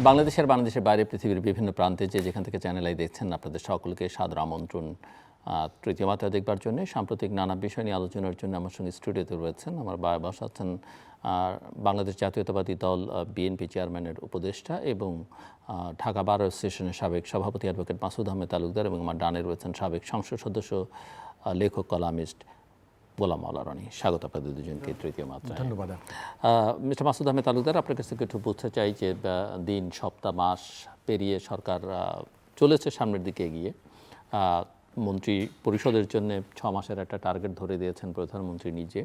বাংলাদেশের বাইরে পৃথিবীর বিভিন্ন প্রান্তে যেখান থেকে চ্যানেল আই দেখছেন, আপনাদের সকলকে সাদর আমন্ত্রণ তৃতীয় মাত্রা দেখবার জন্য। সাম্প্রতিক নানা বিষয় নিয়ে আলোচনার জন্য আমার সঙ্গে স্টুডিওতে রয়েছেন আমার বসা আছেন বাংলাদেশ জাতীয়তাবাদী দল বিএনপি চেয়ারম্যানের উপদেষ্টা এবং ঢাকা বার অ্যাসোসিয়েশনের সাবেক সভাপতি অ্যাডভোকেট মাসুদ আহমেদ তালুকদার, এবং আমার ডানে রয়েছেন সাবেক সংসদ সদস্য লেখক কলামিস্ট গোলাম মাওলা রনি। স্বাগত আপনাদের দুজনকে তৃতীয় মাত্রায়। ধন্যবাদ। মিস্টার মাসুদ আহমেদ তালুকদার, আপনার কাছ থেকে একটু বুঝতে চাই যে দিন সপ্তাহ মাস পেরিয়ে সরকার চলেছে সামনের দিকে এগিয়ে। মন্ত্রী পরিষদের জন্য 6 মাসের একটা টার্গেট ধরে দিয়েছেন প্রধানমন্ত্রী নিজে।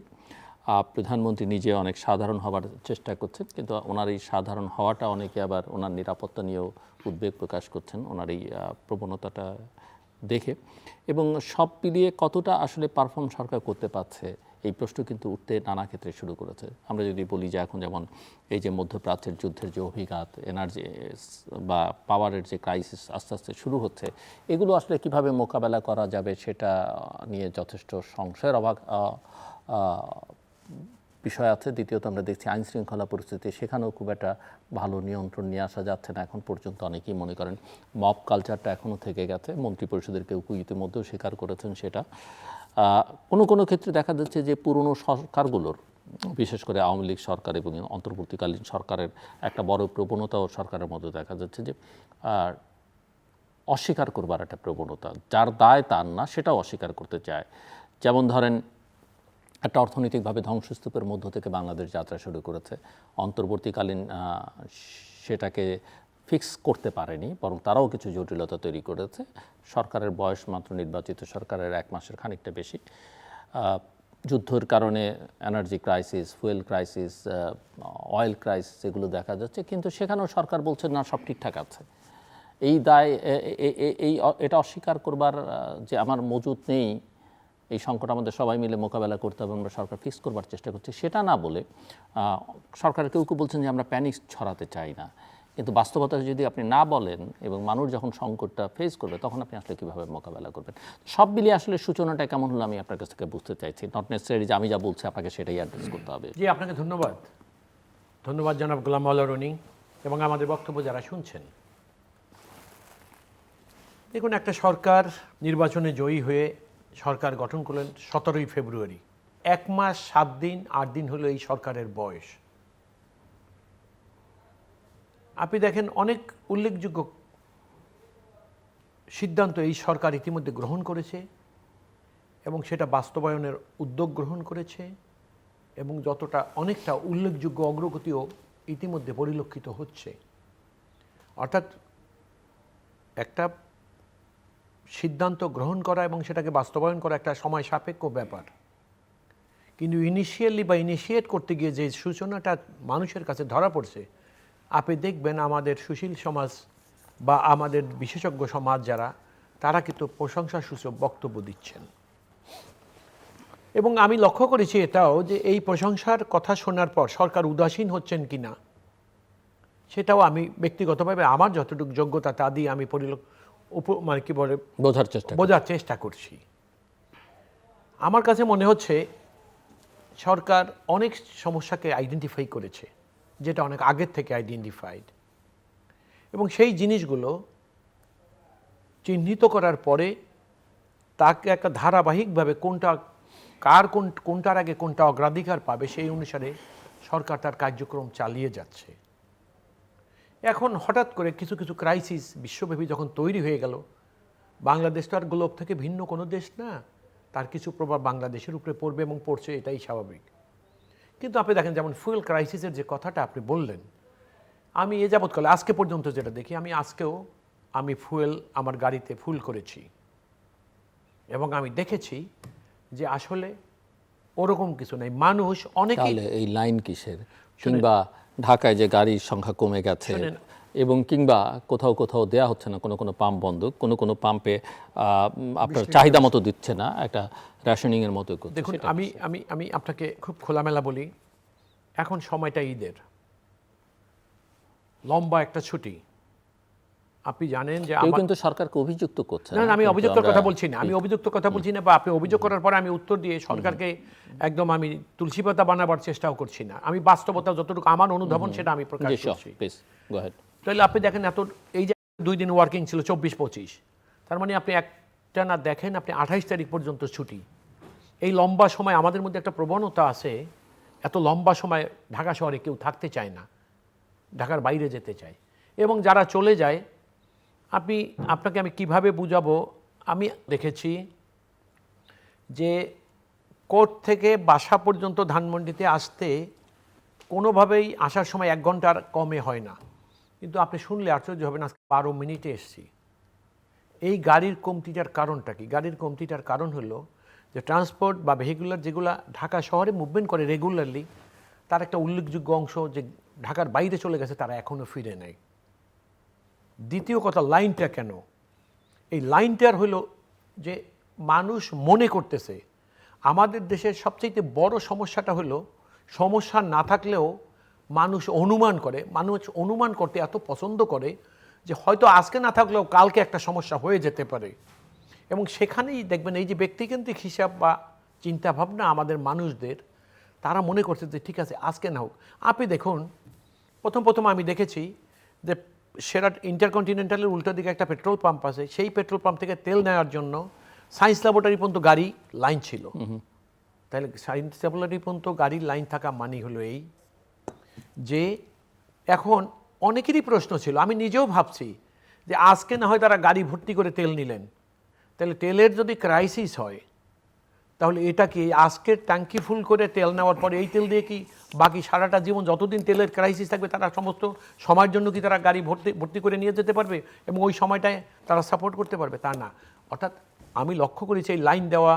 প্রধানমন্ত্রী নিজে অনেক সাধারণ হওয়ার চেষ্টা করছেন, কিন্তু ওনার এই সাধারণ হওয়াটা অনেকে আবার ওনার নিরাপত্তা নিয়েও উদ্বেগ প্রকাশ করছেন ওনার এই প্রবণতাটা দেখে। এবং সব মিলিয়ে কতটা আসলে পারফর্ম সরকার করতে পারছে এই প্রশ্ন কিন্তু উঠতে নানা ক্ষেত্রে শুরু করেছে। আমরা যদি বলি যে এখন যেমন এই যে মধ্যপ্রাচ্যের যুদ্ধের যে অভিঘাত, এনার্জি বা পাওয়ারের যে ক্রাইসিস আস্তে আস্তে শুরু হচ্ছে, এগুলো আসলে কিভাবে মোকাবেলা করা যাবে সেটা নিয়ে যথেষ্ট সংশয়ের বিষয় আছে। দ্বিতীয়ত আমরা দেখছি আইন শৃঙ্খলা পরিস্থিতি, সেখানেও খুব একটা ভালো নিয়ন্ত্রণ নিয়ে আসা যাচ্ছে না এখন পর্যন্ত। অনেকেই মনে করেন মব কালচারটা এখনও থেকে গেছে। মন্ত্রী পরিষদের কেউ ইতিমধ্যেও স্বীকার করেছেন সেটা। কোনো ক্ষেত্রে দেখা যাচ্ছে যে পুরনো সরকারগুলোর, বিশেষ করে আওয়ামী লীগ সরকার এবং অন্তর্বর্তীকালীন সরকারের একটা বড় প্রবণতাও সরকারের মধ্যে দেখা যাচ্ছে যে অস্বীকার করবার একটা প্রবণতা, যার দায় তার না সেটাও অস্বীকার করতে চায়। যেমন ধরেন একটা অর্থনৈতিকভাবে ধ্বংসস্তূপের মধ্য থেকে বাংলাদেশ যাত্রা শুরু করেছে, অন্তর্বর্তীকালীন সেটাকে ফিক্স করতে পারেনি, বরং তারাও কিছু জটিলতা তৈরি করেছে। সরকারের বয়স মাত্র নির্বাচিত সরকারের 1 মাসের খানিকটা বেশি। যুদ্ধের কারণে energy crisis, fuel crisis, oil crisis এগুলো দেখা যাচ্ছে, কিন্তু সেখানেও সরকার বলছে না সব ঠিকঠাক আছে। এই দায় এটা অস্বীকার করবার যে আমার মজুত নেই, এই সংকট আমাদের সবাই মিলে মোকাবেলা করতে হবে, আমরা সরকার ফিক্স করবার চেষ্টা করছি, সেটা না বলে সরকার কেউ বলছেন যে আমরা প্যানিক ছড়াতে চাই না। কিন্তু বাস্তবতা যদি আপনি না বলেন এবং মানুষ যখন সংকটটা ফেস করবে তখন আপনি আসলে কীভাবে মোকাবেলা করবেন? সব মিলিয়ে আসলে সূচনাটা কেমন হলো আমি আপনার কাছ থেকে বুঝতে চাইছি। নট নেসেসারি যে আমি যা বলছি আপনাকে সেটাই অ্যাড্রেস করতে হবে। জি, আপনাকে ধন্যবাদ জনাব গোলাম মাওলা রনি এবং আমাদের বক্তব্য যারা শুনছেন। দেখুন, একটা সরকার নির্বাচনে জয়ী হয়ে সরকার গঠন করলেন 17ই ফেব্রুয়ারি। 1 মাস 7 দিন 8 দিন হলো এই সরকারের বয়স। আপনি দেখেন অনেক উল্লেখযোগ্য সিদ্ধান্ত এই সরকার ইতিমধ্যে গ্রহণ করেছে এবং সেটা বাস্তবায়নের উদ্যোগ গ্রহণ করেছে, এবং অনেকটা উল্লেখযোগ্য অগ্রগতিও ইতিমধ্যে পরিলক্ষিত হচ্ছে। অর্থাৎ একটা সিদ্ধান্ত গ্রহণ করা এবং সেটাকে বাস্তবায়ন করা একটা সময় সাপেক্ষ ব্যাপার, কিন্তু ইনিশিয়েট করতে গিয়ে যে সূচনাটা মানুষের কাছে ধরা পড়ছে, আপনি দেখবেন আমাদের সুশীল সমাজ বা আমাদের বিশেষজ্ঞ সমাজ যারা, তারা কিন্তু প্রশংসাসূচক বক্তব্য দিচ্ছেন। এবং আমি লক্ষ্য করেছি এটাও যে এই প্রশংসার কথা শোনার পর সরকার উদাসীন হচ্ছেন কি না সেটাও আমি ব্যক্তিগতভাবে আমার যতটুকু যোগ্যতা তা দিয়ে আমি বোঝার চেষ্টা করছি। আমার কাছে মনে হচ্ছে সরকার অনেক সমস্যাকে আইডেন্টিফাই করেছে, যেটা অনেক আগের থেকে আইডেন্টিফাইড, এবং সেই জিনিসগুলো চিহ্নিত করার পরে তাকে একটা ধারাবাহিকভাবে কোনটার আগে কোনটা অগ্রাধিকার পাবে সেই অনুসারে সরকার তার কার্যক্রম চালিয়ে যাচ্ছে। এখন হঠাৎ করে কিছু ক্রাইসিস বিশ্বব্যাপী যখন তৈরি হয়ে গেল, বাংলাদেশ তো আর গ্লোব থেকে ভিন্ন কোনো দেশ না, তার কিছু প্রভাব বাংলাদেশের উপরে পড়বে এবং পড়ছে, এটাই স্বাভাবিক। কিন্তু আপনি দেখেন যেমন ফুয়েল ক্রাইসিসের যে কথাটা আপনি বললেন, আমি এ যাবৎকালে আজকে পর্যন্ত যেটা দেখি, আজকেও ফুয়েল আমার গাড়িতে ফুল করেছি এবং আমি দেখেছি যে আসলে ওরকম কিছু নেই। মানুষ অনেকে এই লাইন কিসের, কিংবা ঢাকায় যে গাড়ির সংখ্যা কমে গেছে এবং কিংবা কোথাও দেয়া হচ্ছে না, কোনো পাম্প বন্ধ, কোনো পাম্পে আপনার চাহিদা মতো দিচ্ছে না, একটা রেশনিংয়ের মতো করছে। দেখুন, আমি আপনাকে খুব খোলামেলা বলি, এখন সময়টা ঈদের, লম্বা একটা ছুটি। আপনি জানেন যে কিন্তু সরকারকে অভিযুক্ত করছে না, আমি অভিযুক্ত কথা বলছি না, বা আপনি অভিযোগ করার পরে আমি উত্তর দিয়ে সরকারকে একদম আমি তুলসী পাতা বানাবার চেষ্টাও করছি না। আমি বাস্তবতা যতটুকু আমার অনুধাবন সেটা আমি প্রকাশ করছি। তাহলে আপনি দেখেন এত এই যে 2 দিন ওয়ার্কিং ছিল 24-25, তার মানে আপনি একটা না দেখেন আপনি 28 তারিখ পর্যন্ত ছুটি। এই লম্বা সময় আমাদের মধ্যে একটা প্রবণতা আছে, এত লম্বা সময় ঢাকা শহরে কেউ থাকতে চায় না, ঢাকার বাইরে যেতে চায়। এবং যারা চলে যায়, আপনাকে আমি কিভাবে বুঝাবো, আমি দেখেছি যে কোর্ট থেকে বাসা পর্যন্ত ধানমন্ডিতে আসতে কোনোভাবেই আসার সময় 1 ঘন্টার কমে হয় না, কিন্তু আপনি শুনলে আশ্চর্য হবেন আজকে 12 মিনিটে এসছি। এই গাড়ির কমতিটার কারণটা কি? গাড়ির কমতিটার কারণ হলো যে ট্রান্সপোর্ট বা ভেহিকুলার যেগুলো ঢাকা শহরে মুভমেন্ট করে রেগুলারলি, তার একটা উল্লেখযোগ্য অংশ যে ঢাকার বাইরে চলে গেছে, তারা এখনও ফিরে নেয়। দ্বিতীয় কথা, লাইনটা কেন? এই লাইনটার হলো যে মানুষ মনে করতেছে আমাদের দেশের সবচেয়ে বড় সমস্যাটা হলো, সমস্যা না থাকলেও মানুষ অনুমান করে। মানুষ অনুমান করতে এত পছন্দ করে যে হয়তো আজকে না থাকলেও কালকে একটা সমস্যা হয়ে যেতে পারে। এবং সেখানেই দেখবেন এই যে ব্যক্তিকেন্দ্রিক হিসাব বা চিন্তাভাবনা আমাদের মানুষদের, তারা মনে করছে যে ঠিক আছে আজকে না হোক। আপনি দেখুন, প্রথম আমি দেখেছি যে সেরাট ইন্টারকন্টিনেন্টালের উল্টো দিকে একটা পেট্রোল পাম্প আছে, সেই পেট্রোল পাম্প থেকে তেল নেওয়ার জন্য সায়েন্স ল্যাবরেটরি পর্যন্ত গাড়ি লাইন ছিল। তাহলে সায়েন্স ল্যাবরেটরি পর্যন্ত গাড়ির লাইন থাকা মানে হলো এই যে এখন অনেকেরই প্রশ্ন ছিল, আমি নিজেও ভাবছি যে আজকে না হয় তারা গাড়ি ভর্তি করে তেল নিলেন, তাহলে তেলের যদি ক্রাইসিস হয় তাহলে এটা কি আজকের ট্যাঙ্কি ফুল করে তেল নেওয়ার পরে এই তেল দিয়ে কি বাকি সারাটা জীবন যতদিন তেলের ক্রাইসিস থাকবে তারা সমস্ত সময়ের জন্য কি তারা গাড়ি ভর্তি করে নিয়ে যেতে পারবে এবং ওই সময়টায় তারা সাপোর্ট করতে পারবে? তা না। অর্থাৎ আমি লক্ষ্য করেছি এই লাইন দেওয়া,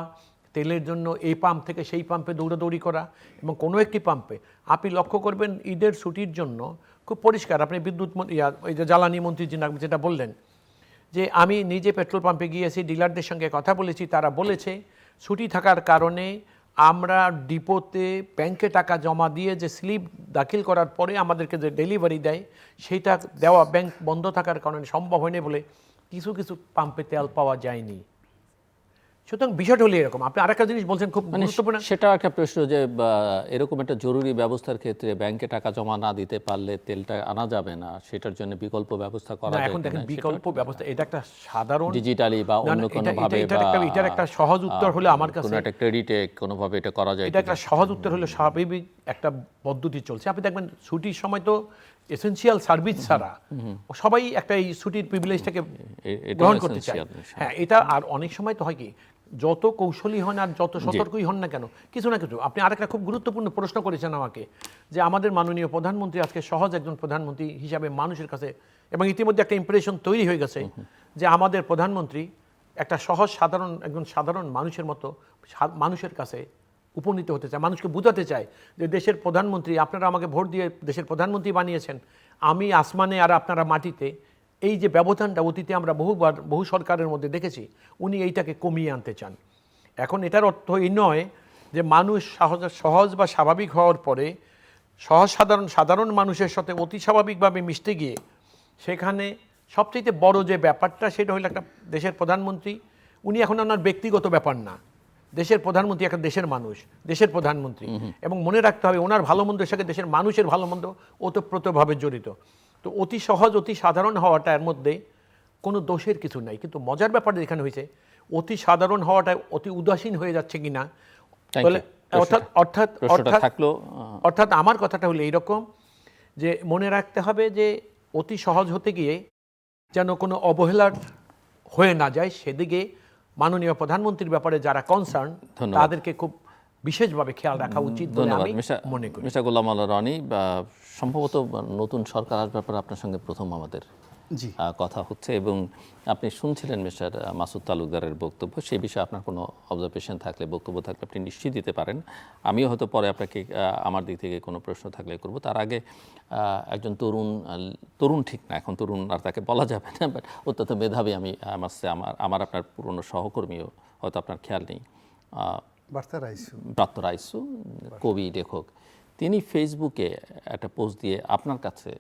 তেলের জন্য এই পাম্প থেকে সেই পাম্পে দৌড়াদৌড়ি করা, এবং কোনো একটি পাম্পে আপনি লক্ষ্য করবেন ঈদের ছুটির জন্য খুব পরিষ্কার, আপনি বিদ্যুৎ ওই যে জ্বালানি মন্ত্রী যেটা বললেন যে আমি নিজে পেট্রোল পাম্পে গিয়েছি, ডিলারদের সঙ্গে কথা বলেছি, তারা বলেছে ছুটি থাকার কারণে আমরা ডিপোতে ব্যাংকে টাকা জমা দিয়ে যে স্লিপ দাখিল করার পরে আমাদেরকে যে ডেলিভারি দেয় সেইটা দেওয়া ব্যাংক বন্ধ থাকার কারণে সম্ভব হয়নি বলে কিছু কিছু পাম্পে তেল পাওয়া যায়নি। সুতরাং বিষয়টা হলো এরকম। আপনি আরেকটা জিনিস বলছেন খুব গুরুত্বপূর্ণ, সেটাও একটা প্রশ্ন যে এরকম একটা জরুরি ব্যবস্থার ক্ষেত্রে ব্যাংকে টাকা জমা না দিতে পারলে তেলটা আনা যাবে না, সেটার জন্য বিকল্প ব্যবস্থা করা যায়। এখন দেখেন বিকল্প ব্যবস্থা, এটা একটা সাধারণ ডিজিটালি বা অন্য কোনো ভাবে, এটার একটা সহজ উত্তর হলো আমার কাছে, কোনো একটা ক্রেডিটে কোনোভাবে এটা করা যায়। এটা একটা সহজ উত্তর হলো স্বাভাবিক একটা পদ্ধতি চলছে। আপনি দেখবেন ছুটির সময় তো এসেনশিয়াল সার্ভিস ছাড়া সবাই একটা এই ছুটির প্রিভিলেজটাকে গ্রহণ করতে চায়। হ্যাঁ, এটা আর অনেক সময় তো হয় কি, যত কৌশলী হন আর যত সতর্কই হন না কেন, কিছু না কিছু। আপনি আরেকটা খুব গুরুত্বপূর্ণ প্রশ্ন করেছেন আমাকে, যে আমাদের মাননীয় প্রধানমন্ত্রী আজকে সহজ একজন প্রধানমন্ত্রী হিসাবে মানুষের কাছে, এবং ইতিমধ্যে একটা ইমপ্রেশন তৈরি হয়ে গেছে যে আমাদের প্রধানমন্ত্রী একটা সহজ একজন সাধারণ মানুষের মতো মানুষের কাছে উপনীত হতে চায়, মানুষকে বোঝাতে চায় যে দেশের প্রধানমন্ত্রী, আপনারা আমাকে ভোট দিয়ে দেশের প্রধানমন্ত্রী বানিয়েছেন, আমি আসমানে আর আপনারা মাটিতে। এই যে ব্যবধানটা অতীতে আমরা বহু সরকারের মধ্যে দেখেছি, উনি এইটাকে কমিয়ে আনতে চান। এখন এটার অর্থ এই নয় যে মানুষ সহজ বা স্বাভাবিক হওয়ার পরে সাধারণ মানুষের সাথে অতি স্বাভাবিকভাবে মিশতে গিয়ে সেখানে সবচেয়ে বড় যে ব্যাপারটা সেটা হলো একটা দেশের প্রধানমন্ত্রী, উনি এখন ওনার ব্যক্তিগত ব্যাপার না, দেশের প্রধানমন্ত্রী একটা দেশের মানুষ, দেশের প্রধানমন্ত্রী। এবং মনে রাখতে হবে ওনার ভালো মন্দের সাথে দেশের মানুষের ভালো মন্দ ওতপ্রোতভাবে জড়িত। তো অতি সহজ অতি সাধারণ হওয়াটা এর মধ্যে কোনো দোষের কিছু নাই, কিন্তু মজার ব্যাপারটা এখানে হয়েছে অতি সাধারণ হওয়াটা অতি উদাসীন হয়ে যাচ্ছে কিনা। অর্থাৎ আমার কথাটা হলো এইরকম যে মনে রাখতে হবে যে অতি সহজ হতে গিয়ে যেন কোনো অবহেলার হয়ে না যায়, সেদিকে মাননীয় প্রধানমন্ত্রীর ব্যাপারে যারা কনসার্ন তাদেরকে খুব বিশেষভাবে খেয়াল রাখা উচিত বলে আমি মনে করি। মিস্টার গোলাম আল্লাহ রনি, সম্ভবত নতুন সরকার আসবার ব্যাপারে আপনার সঙ্গে প্রথম আমাদের কথা হচ্ছে, এবং আপনি শুনছিলেন মিস্টার মাসুদ তালুকদারের বক্তব্য। সেই বিষয়ে আপনার কোনো অবজারভেশন থাকলে, বক্তব্য থাকলে আপনি নিশ্চয়ই দিতে পারেন। আমিও হয়তো পরে আপনাকে আমার দিক থেকে কোনো প্রশ্ন থাকলে করব। তার আগে একজন তরুণ ঠিক না, এখন তরুণ আর তাকে বলা যাবে না, বাট অত্যন্ত মেধাবী, আমার আপনার পুরনো সহকর্মীও, হয়তো আপনার খেয়াল নেই, ব্রাত্য রাইসু, কবি লেখক, তিনি ফেসবুকে একটা পোস্ট দিয়ে আপনার কাছে,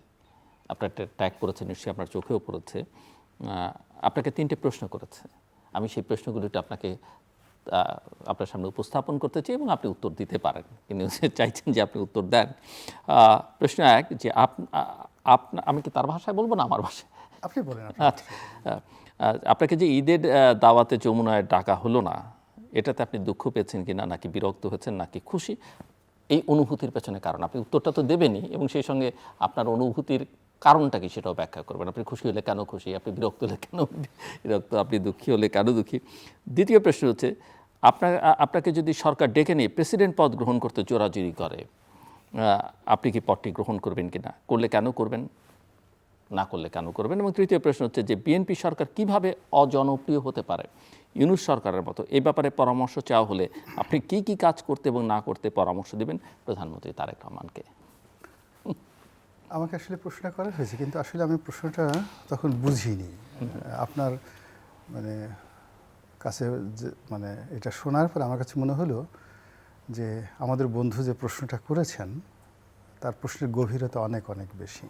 আপনার একটা ট্যাগ করেছে, নিশ্চয়ই আপনার চোখেও পড়েছে, আপনাকে 3টে প্রশ্ন করেছে। আমি সেই প্রশ্নগুলিটা আপনার সামনে উপস্থাপন করতে চাই এবং আপনি উত্তর দিতে পারেন, কিন্তু চাইছেন যে আপনি উত্তর দেন। প্রশ্ন 1, যে আমি কি তার ভাষায় বলবো না আমার ভাষায়? আপনি বলেন। আচ্ছা, আপনাকে যে ঈদের দাওয়াতে যমুনায় ডাকা হলো না, এটাতে আপনি দুঃখ পেয়েছেন কিনা, নাকি বিরক্ত হয়েছেন, নাকি খুশি? এই অনুভূতির পেছনে কারণ আপনি উত্তরটা তো দেবেনই, এবং সেই সঙ্গে আপনার অনুভূতির কারণটা কি সেটাও ব্যাখ্যা করবেন। আপনি খুশি হলে কেন খুশি, আপনি বিরক্ত হলে কেন বিরক্ত, আপনি দুঃখী হলে কেন দুঃখী। দ্বিতীয় প্রশ্ন হচ্ছে, আপনাকে যদি সরকার ডেকে নিয়ে প্রেসিডেন্ট পদ গ্রহণ করতে জোরাজুরি করে, আপনি কি পদটি গ্রহণ করবেন কিনা, করলে কেন করবেন, না করলে কেন করবেন? এবং তৃতীয় প্রশ্ন হচ্ছে যে বিএনপি সরকার কিভাবে অজনপ্রিয় হতে পারে ইউনূস সরকারের মতো, এই ব্যাপারে পরামর্শ চাওয়া হলে আপনি কি কি কাজ করতে এবং না করতে পরামর্শ দেবেন প্রধানমন্ত্রী তারেক রহমানকে? আমাকে আসলে প্রশ্ন করা হয়েছে, কিন্তু আসলে আমি প্রশ্নটা তখন বুঝিনি। আপনার মানে কাছে মানে এটা শোনার পর আমার কাছে মনে হলো যে আমাদের বন্ধু যে প্রশ্নটা করেছেন তার প্রশ্নের গভীরতা অনেক অনেক বেশি।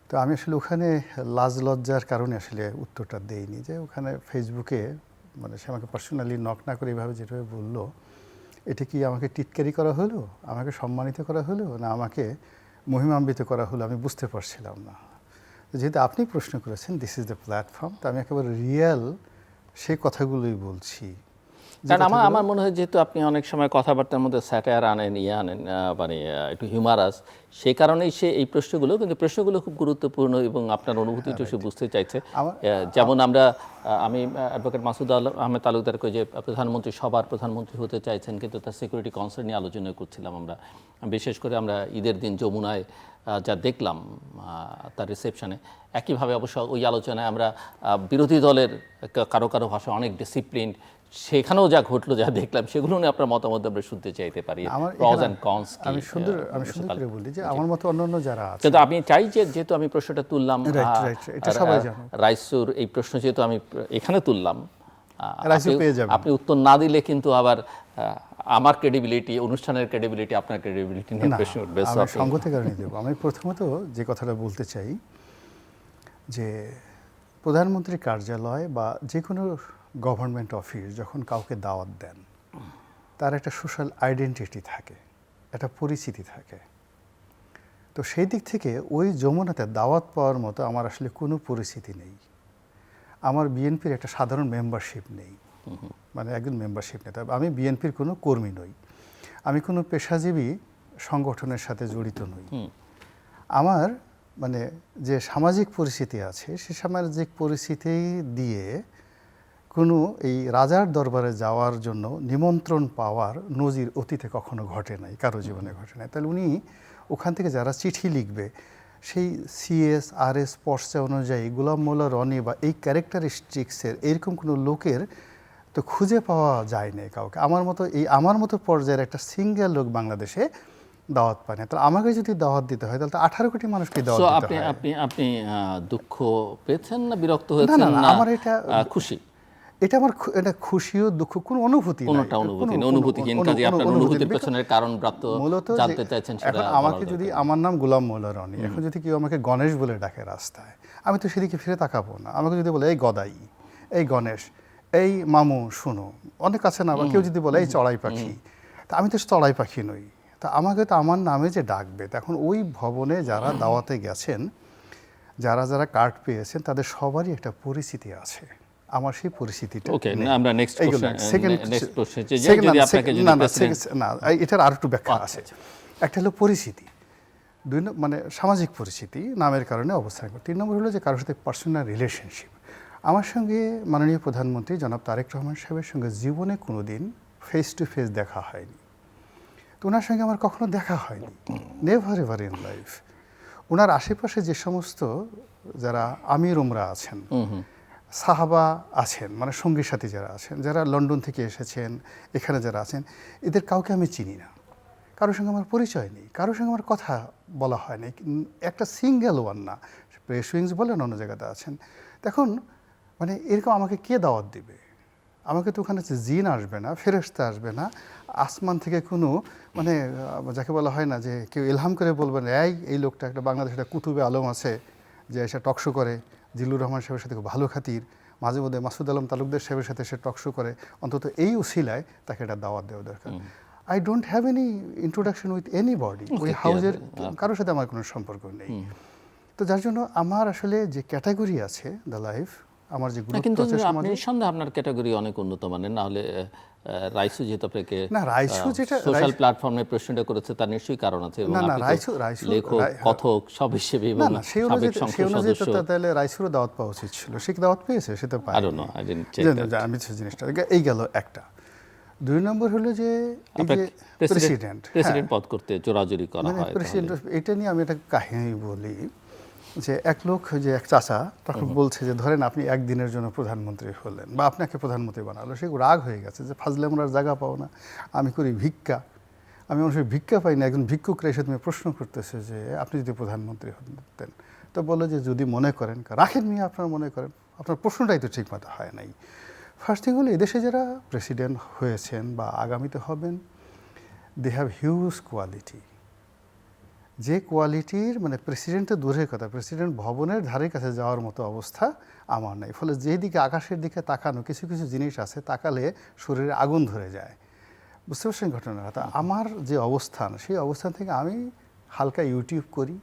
তো আমি আসলে ওখানে লাজ লজ্জার কারণে আসলে উত্তরটা দেইনি, যে ওখানে ফেসবুকে মানে সে আমাকে পার্সোনালি নক না করে এইভাবে যেভাবে বললো, এটা কি আমাকে টিটকারি করা হলো, আমাকে সম্মানিত করা হলো, না আমাকে মহিমান্বিত করা হলো, আমি বুঝতে পারছিলাম না। যেহেতু আপনি প্রশ্ন করেছেন, দিস ইজ দ্য প্ল্যাটফর্ম, তো আমি একেবারে রিয়েল সেই কথাগুলোই বলছি। কারণ আমার মনে হয় যেহেতু আপনি অনেক সময় কথাবার্তার মধ্যে স্যাটায়ার আনেন, আনেন, মানে একটু হিউমারাস, সেই কারণেই সে এই প্রশ্নগুলো, কিন্তু প্রশ্নগুলো খুব গুরুত্বপূর্ণ এবং আপনার অনুভূতিটা সে বুঝতে চাইছে। যেমন আমি অ্যাডভোকেট মাসুদ আহমেদ তালুকদারকে, যে প্রধানমন্ত্রী সবার প্রধানমন্ত্রী হতে চাইছেন, কিন্তু তার সিকিউরিটি কনসার্ন নিয়ে আলোচনা করছিলাম আমরা। বিশেষ করে আমরা ঈদের দিন যমুনায় যা দেখলাম তার রিসেপশনে, একইভাবে অবশ্য ওই আলোচনায় আমরা বিরোধী দলের কারো কারো ভাষা অনেক ডিসিপ্লিন, সেখানেও যা ঘটলো, যা দেখলাম, সেগুলো নিয়ে আপনার মতামত আমরা শুনতে চাইতে পারি। প্রস এন্ড কনস কি? আমি সুন্দর করে বলি যে আমার মতো অন্যান্য যারা আছে, কিন্তু আমি চাই যে যেহেতু আমি প্রশ্নটা তুললাম, এটা সবাই জানো, রাইসুর এই প্রশ্ন যেহেতু আমি এখানে তুললাম, রাইসু পেয়ে যাবেন। আপনি উত্তর না দিলে কিন্তু আবার আমার ক্রেডিবিলিটি, অনুষ্ঠানের ক্রেডিবিলিটি, আপনার ক্রেডিবিলিটি নিয়ে প্রশ্ন উঠবে। আমি সঙ্গতি কারণে দেব। আমি প্রথমত যে কথাটা বলতে চাই যে প্রধানমন্ত্রীর কার্যালয় বা যে কোনো গভর্নমেন্ট অফিস যখন কাউকে দাওয়াত দেন, তার একটা সোশ্যাল আইডেন্টিটি থাকে, একটা পরিচিতি থাকে। তো সেই দিক থেকে ওই যমুনাতে দাওয়াত পাওয়ার মতো আমার আসলে কোনো পরিচিতি নেই। আমার বিএনপির একটা সাধারণ মেম্বারশিপ নেই, মানে একজন মেম্বারশিপ নেই। তবে আমি বিএনপির কোনো কর্মী নই, আমি কোনো পেশাজীবী সংগঠনের সাথে জড়িত নই। আমার মানে যে সামাজিক পরিস্থিতি আছে, সে সামাজিক পরিস্থিতি দিয়ে কোনো এই রাজার দরবারে যাওয়ার জন্য নিমন্ত্রণ পাওয়ার নজির অতীতে কখনো ঘটে নাই, কারো জীবনে ঘটে নাই। তাহলে উনি ওখান থেকে যারা চিঠি লিখবে, সেই সিএস আরএস পর্চা অনুযায়ী গোলাম মোল্লা রনি বা এই ক্যারেক্টারিস্টিক্সের এরকম কোনো লোকের তো খুঁজে পাওয়া যায় না কাউকে। আমার মতো পর্যায়ের একটা সিঙ্গেল লোক বাংলাদেশে দাওয়াত পায় না। তাহলে আমাকে যদি দাওয়াত দিতে হয়, তাহলে তো 18 কোটি মানুষকে দাওয়াত দিতে হয়। আপনি দুঃখ পেয়েছেন না বিরক্ত হয়েছেন না? আমার এটা খুশি, এটা আমার এটা খুশিও দুঃখ কোনো অনুভূতি নাই, কোনটা অনুভূতিহীন। কাজে আপনার অনুভূতির পেছনের কারণ মূলত জানতে চাইছেন সেটা। এখন আমাকে যদি, আমার নাম গোলাম মোল্লা রনি, এখন যদি কেউ আমাকে গণেশ বলে ডাকে রাস্তায়, আমি তো সেদিকে ফিরে তাকাবো না। আমাকে যদি বলে এই গদাই, এই গণেশ, এই মামু শুনো, অনেক আছে না, বা কেউ যদি বলে এই চড়াই পাখি, তা আমি তো চড়াই পাখি নই, তা আমাকে তো আমার নামে যে ডাকবে। এখন ওই ভবনে যারা দাওয়াতে গেছেন, যারা যারা কার্ড পেয়েছেন, তাদের সবারই একটা পরিচিতি আছে। আমার সেই পরিস্থিতিটা আমরা নেক্সট না, এটার আর একটু ব্যাখ্যা আছে। একটা হলো পরিচিতি, দুই মানে সামাজিক পরিচিতি, নামের কারণে অবস্থান করে। 3 নম্বর হলো যে কারোর সাথে পার্সোনাল রিলেশনশিপ। আমার সঙ্গে মাননীয় প্রধানমন্ত্রী জনাব তারেক রহমান সাহেবের সঙ্গে জীবনে কোনো দিন ফেস টু ফেস দেখা হয়নি। তো ওনার সঙ্গে আমার কখনো দেখা হয়নি, নেভার এভার ইন লাইফ। ওনার আশেপাশে যে সমস্ত যারা আমির উমরা আছেন, সাহাবা আছেন, মানে সঙ্গী সাথী যারা আছেন, যারা লন্ডন থেকে এসেছেন, এখানে যারা আছেন, এদের কাউকে আমি চিনি না, কারোর সঙ্গে আমার পরিচয় নেই, কারোর সঙ্গে আমার কথা বলা হয়নি, একটা সিঙ্গেল ওয়ান না। প্রেস উইংস বলেন, অন্য জায়গাতে আছেন। এখন মানে এরকম আমাকে কে দাওয়াত দিবে? আমাকে তো ওখানে জিন আসবে না, ফেরেশতা আসবে না, আসমান থেকে কোনো মানে যাকে বলা হয় না যে কেউ ইলহাম করে বলবেন এই লোকটা একটা বাংলাদেশে একটা কুতুবে আলম আছে যে এসে টকশো করে, জিল্লুর রহমান সাহেবের সাথে খুব ভালো খাতির, মাঝে মধ্যে মাসুদ আলম তালুকদার সাহেবের সাথে সে টকশো করে, অন্তত এই উসিলায় তাকে একটা দাওয়াত দেওয়া দরকার। I don't have any introduction with anybody, ওই Okay, হাউজের clear. কারোর সাথে আমার কোনো সম্পর্ক নেই। তো যার জন্য আমার আসলে যে ক্যাটাগরি আছে দ্য লাইফ, আমার যে না, গুরুত্ব কিন্তু আছে আপনি সমাজে, নিঃসন্দেহে আপনার ক্যাটাগরি অনেক উন্নত মানের, না হলে রাইসু যেহেতু আপনাকে না, রাইসু যেটা সোশ্যাল প্ল্যাটফর্মে প্রশ্নটা করেছে তার নিশ্চয়ই কারণ আছে, এবং না, না, আপনি তো রাইসু লেখক, কথক সব হিসেবে এবং না, না, সেই সাবেক অনুযায়ী সংসদ সদস্য। তো তাহলে রাইসুরও দাওয়াত পাওয়া উচিত ছিল, সে কি দাওয়াত পেয়েছে? সে তো I পায়নি। don't know, I didn't check জানি, that. আমি সেই জিনিসটা, এই গেল একটা। 2 নম্বর হলো যে এই যে প্রেসিডেন্ট প্রেসিডেন্ট পদ করতে জোরাজুরি করা মানে হয়, প্রেসিডেন্ট, এটা নিয়ে আমি একটা কাহিনী বলি যে এক লোক, যে এক চাচা তখন বলছে যে ধরেন আপনি একদিনের জন্য প্রধানমন্ত্রী হলেন বা আপনাকে প্রধানমন্ত্রী বানালো, সে রাগ হয়ে গেছে যে ফাজলে আমরা জায়গা পাও না, আমি করি ভিক্ষা, আমি মানুষের ভিক্ষা পাই না, একজন ভিক্ষুকরা এসে তুমি প্রশ্ন করতেছে যে আপনি যদি প্রধানমন্ত্রী হতেন, তো বললো যে যদি মনে করেন রাখেন মিয়া, আপনার মনে করেন, আপনার প্রশ্নটাই তো ঠিক মতো হয় নাই। ফার্স্ট থিং হলো এদেশে যারা প্রেসিডেন্ট হয়েছেন বা আগামীতে হবেন, দে হ্যাভ হিউজ কোয়ালিটি, যে কোয়ালিটির মানে প্রেসিডেন্টের দূরের কথা, প্রেসিডেন্ট ভবনের ধারে কাছে যাওয়ার মতো অবস্থা আমার নেই। ফলে যেদিকে আকাশের দিকে তাকানো কিছু কিছু জিনিস আছে, তাকালে শরীরে আগুন ধরে যায়, বুঝতে পারছেন ঘটনাটা? তা আমার যে অবস্থান, সেই অবস্থান থেকে আমি হালকা ইউটিউব করি,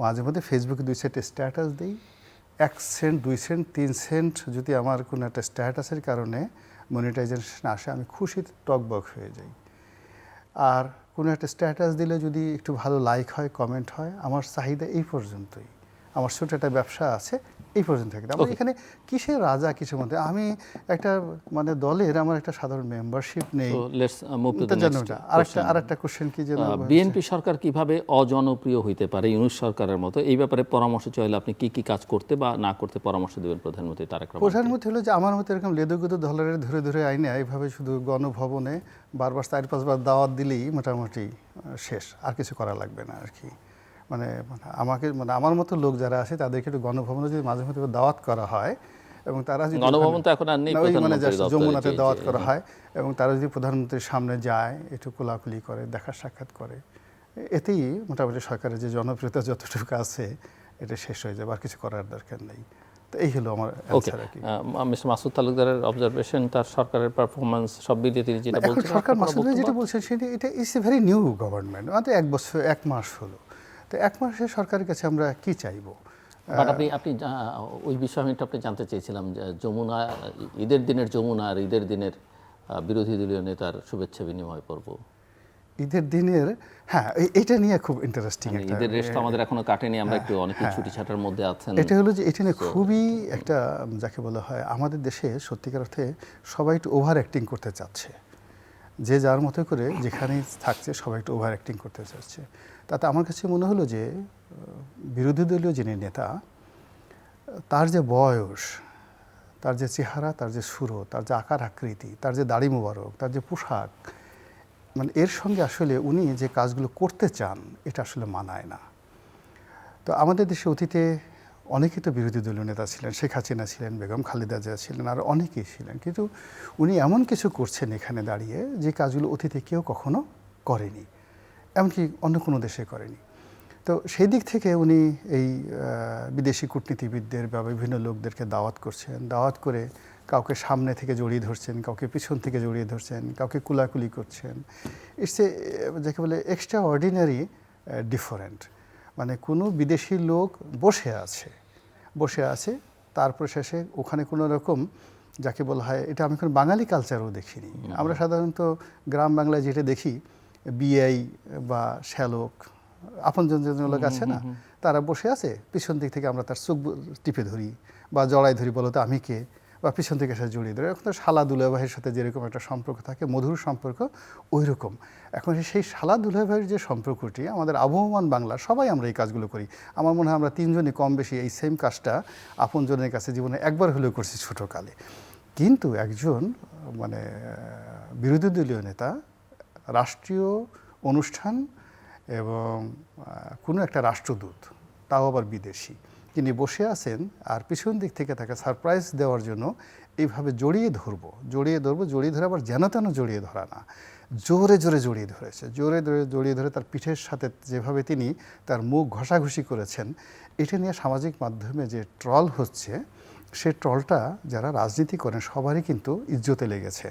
মাঝে মধ্যে ফেসবুকে 2 সেন্ট স্ট্যাটাস দিই, 1 সেন্ট 2 সেন্ট 3 সেন্ট যদি আমার কোনো একটা স্ট্যাটাসের কারণে মনিটাইজেশন আসে, আমি খুশিতে টকবক হয়ে যাই। আর কোনো একটা স্ট্যাটাস দিলে যদি একটু ভালো লাইক হয়, কমেন্ট হয়, আমার চাহিদা এই পর্যন্তই। আমার ছোট একটা ব্যবসা আছে, এই পর্যন্ত থাকে। আমার এখানে কিসের রাজা, কিসের মধ্যে আমি একটা মানে দলের আমার একটা সাধারণ মেম্বারশিপ নেই। So let's move to the next question. আরেকটা কোশ্চেন কি যেন, বিএনপি সরকার কিভাবে অজনপ্রিয় হইতে পারে ইউনূস সরকারের মতো, এই ব্যাপারে পরামর্শ চাইলে আপনি কি কি কাজ করতে বা না করতে পরামর্শ দেবেন প্রধানমন্ত্রী তারেক রহমান? প্রধানমন্ত্রী হলো যে আমার মতো এরকম লেদুগুদু ডলারের ধরে ধরে আইনে এইভাবে শুধু গণভবনে বারবার 4-5 বার দাওয়াত দিলেই মোটামুটি শেষ, আর কিছু করা লাগবে না আর কি। মানে আমাকে মানে আমার মতো লোক যারা আছে তাদেরকে একটু গণভবনে যদি মাঝে মধ্যে দাওয়াত করা হয়, এবং তারা যদি গণভবন তো এখন আর নেই, না, ওই মানে প্রধানমন্ত্রীর just দপ্তরে, যমুনাতে জি, দাওয়াত জি, করা হয়, এবং তারা যদি প্রধানমন্ত্রীর সামনে যায়, একটু কোলাকুলি করে, দেখা সাক্ষাৎ করে, এতেই মোটামুটি সরকারের যে জনপ্রিয়তা যতটুকু আছে এটা শেষ হয়ে যাবে, আর কিছু করার দরকার নেই। তো এই হলো আমার ওকে। অ্যান্সার আর কি। মিস্টার মাসুদ তালুকদারের অবজারভেশন, তার সরকারের পারফরমেন্স সব মিলিয়ে তিনি যেটা এখন বলছেন, সরকার আপনার মাসুদ ভাই যেটা বক্তব্য? বলছেন সেটা, এটা it's a very new government, মাত্র 1 মাস হলো। তো 1 মাসে সরকারের কাছে আমরা কি চাইবো? বাট আপনি ওই বিষয়ে আমি একটু আপনি জানতে চেয়েছিলাম যে যমুনা, ঈদের দিনের যমুনা আর ঈদের দিনের বিরোধী দলীয় নেতার শুভেচ্ছা বিনিময় পর্ব, ঈদের দিনের, হ্যাঁ, এটা নিয়ে খুব ইন্টারেস্টিং মানে একটা, ঈদের রেশ তো আমাদের এখনো কাটেনি, আমরা একটু অনেকে ছুটি ছাটার মধ্যে আছেন। এটা হলো যে এটা নিয়ে খুবই একটা, যাকে বলা হয় আমাদের দেশে সত্যিকার অর্থে সবাই একটু ওভার অ্যাক্টিং করতে চাচ্ছে, যে যার মতো করে যেখানেই থাকছে সবাই একটু ওভার অ্যাক্টিং করতে চাচ্ছে। তাতে আমার কাছে মনে হলো যে বিরোধী দলীয় যিনি নেতা, তার যে বয়স, তার যে চেহারা, তার যে সুরো, তার যে আকার আকৃতি, তার যে দাড়ি মোবারক, তার যে পোশাক, মানে এর সঙ্গে আসলে উনি যে কাজগুলো করতে চান এটা আসলে মানায় না। তো আমাদের দেশে অতীতে অনেকেই তো বিরোধী দলীয় নেতা ছিলেন, শেখ হাসিনা ছিলেন, বেগম খালেদা জিয়া ছিলেন, আর অনেকেই ছিলেন, কিন্তু উনি এমন কিছু করছেন এখানে দাঁড়িয়ে যে কাজগুলো অতীতে কেউ কখনো করেনি, এমনকি অন্য কোনো দেশে করেনি। তো সেই দিক থেকে উনি এই বিদেশি কূটনীতিবিদদের বা বিভিন্ন লোকদেরকে দাওয়াত করছেন, দাওয়াত করে কাউকে সামনে থেকে জড়িয়ে ধরছেন, কাউকে পিছন থেকে জড়িয়ে ধরছেন, কাউকে কুলাকুলি করছেন। ইটস এ, যাকে বলে এক্সট্রা অর্ডিনারি ডিফারেন্ট। মানে কোনো বিদেশি লোক বসে আছে, তারপর শেষে ওখানে কোনো রকম, যাকে বলা হয়, এটা আমি কোনো বাঙালি কালচারও দেখিনি। আমরা সাধারণত গ্রাম বাংলায় যেটা দেখি, বিআই বা শ্যালক, আপনজন যে লোক আছে না, তারা বসে আছে, পিছন দিক থেকে আমরা তার চোখ টিপে ধরি বা জড়াই ধরি, বলো তো আমি কে, বা পিছন থেকে এসে জড়িয়ে ধরে। এখন তো শালা দুলাভাইয়ের সাথে যেরকম একটা সম্পর্ক থাকে, মধুর সম্পর্ক, ওই রকম এখন সেই শালা দুলাভাইয়ের যে সম্পর্কটি আমাদের আবহমান বাংলা, সবাই আমরা এই কাজগুলো করি। আমার মনে হয় আমরা 3 জনই কম বেশি এই সেম কাজটা আপনজনের কাছে জীবনে একবার হলেও করছি ছোটোকালে। কিন্তু একজন মানে বিরোধী দলীয় নেতা রাষ্ট্রীয় অনুষ্ঠান এবং কোনো একটা রাষ্ট্রদূত, তাও আবার বিদেশি, তিনি বসে আছেন, আর পিছন দিক থেকে তাকে সারপ্রাইজ দেওয়ার জন্য এইভাবে জড়িয়ে ধরে, আবার যেন তেন জড়িয়ে ধরা না, জোরে জোরে জড়িয়ে ধরেছে, জড়িয়ে ধরে তার পিঠের সাথে যেভাবে তিনি তার মুখ ঘষাঘষি করেছেন, এটা নিয়ে সামাজিক মাধ্যমে যে ট্রল হচ্ছে, সে ট্রলটা যারা রাজনীতি করেন সবারই কিন্তু ইজ্জতে লেগেছে।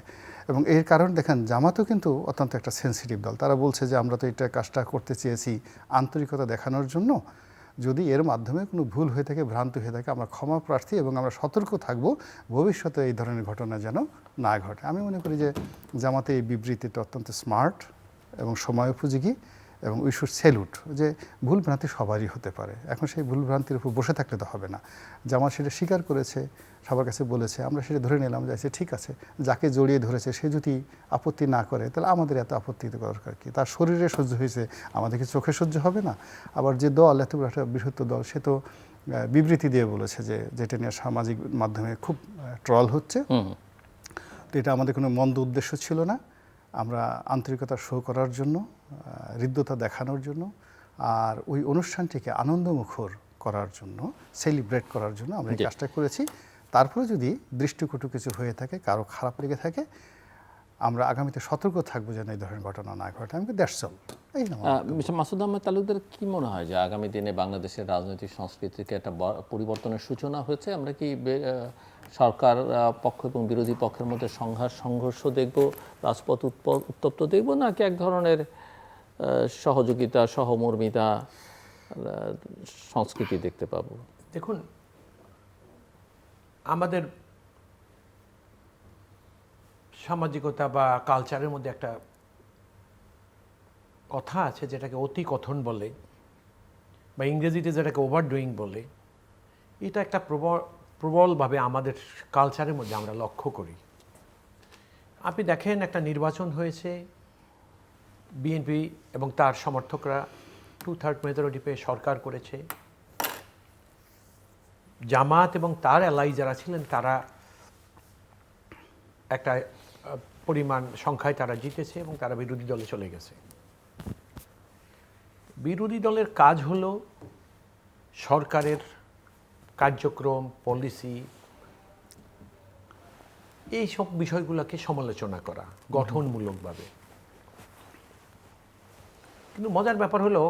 এবং এর কারণ দেখেন জামাতও কিন্তু অত্যন্ত একটা সেনসিটিভ দল। তারা বলছে যে আমরা তো এটা কাজটা করতে চেয়েছি আন্তরিকতা দেখানোর জন্য, যদি এর মাধ্যমে কোনো ভুল হয়ে থাকে, ভ্রান্তি হয়ে থাকে, আমরা ক্ষমা প্রার্থী এবং আমরা সতর্ক থাকব ভবিষ্যতে এই ধরনের ঘটনা যেন না ঘটে। আমি মনে করি যে জামাতে এই বিবৃতিটা অত্যন্ত স্মার্ট এবং সময়োপযোগী এবং উই শুড স্যালুট। যে ভুল ভ্রান্তি সবারই হতে পারে, এখন সেই ভুল ভ্রান্তির উপর বসে থাকলে তো হবে না। জামাত সেটা স্বীকার করেছে, সবার কাছে বলেছে, আমরা সেটা ধরে নিলাম যে ঠিক আছে, যাকে জড়িয়ে ধরেছে সে যদি আপত্তি না করে তাহলে আমাদের এত আপত্তি দরকার কি? তার শরীরে সহ্য হয়েছে, আমাদেরকে চোখে সহ্য হবে না? আবার যে দল এত বড় একটা বৃহত্তর দল সে তো বিবৃতি দিয়ে বলেছে যে যেটা নিয়ে সামাজিক মাধ্যমে খুব ট্রল হচ্ছে, তো এটা আমাদের কোনো মন্দ উদ্দেশ্য ছিল না। আমরা আন্তরিকতা শো করার জন্য, হৃদ্যতা দেখানোর জন্য আর ওই অনুষ্ঠানটিকে আনন্দমুখর করার জন্য, সেলিব্রেট করার জন্য আমরা এই কাজটা করেছি। তারপরে যদি দৃষ্টিকটু কিছু হয়ে থাকে, কারো খারাপ লেগে থাকে, আমরা আগামীতে সতর্ক থাকবো যেন এই ধরনের ঘটনা না ঘটে। আমি দ্যাটস অল। এই না মিস্টার মাসুদ আহমেদ তালুকদার কি মনে হয় যে আগামী দিনে বাংলাদেশের রাজনৈতিক সংস্কৃতিকে একটা পরিবর্তনের সূচনা হয়েছে? আমরা কি সরকার পক্ষ এবং বিরোধী পক্ষের মধ্যে সংঘর্ষ দেখব, রাজপথ উত্তপ্ত দেখব, নাকি এক ধরনের সহযোগিতা, সহমর্মিতা সংস্কৃতি দেখতে পাবো? দেখুন, আমাদের সামাজিকতা বা কালচারের মধ্যে একটা কথা আছে যেটাকে অতি কথন বলে, বা ইংরেজিতে যেটাকে ওভারডুইং বলে। এটা একটা প্রবলভাবে আমাদের কালচারের মধ্যে আমরা লক্ষ্য করি। আপনি দেখেন, একটা নির্বাচন হয়েছে, বিএনপি এবং তার সমর্থকরা 2/3 মেজরিটি পেয়ে সরকার করেছে। জামাত এবং তার অ্যালাই যারা ছিলেন তারা একটা পরিমাণ সংখ্যায় তারা জিতেছে এবং তারা বিরোধী দলে চলে গেছে। বিরোধী দলের কাজ হলো সরকারের কার্যক্রম, পলিসি, এই সব বিষয়গুলোকে সমালোচনা করা গঠনমূলকভাবে। কিন্তু মজার ব্যাপার হলো,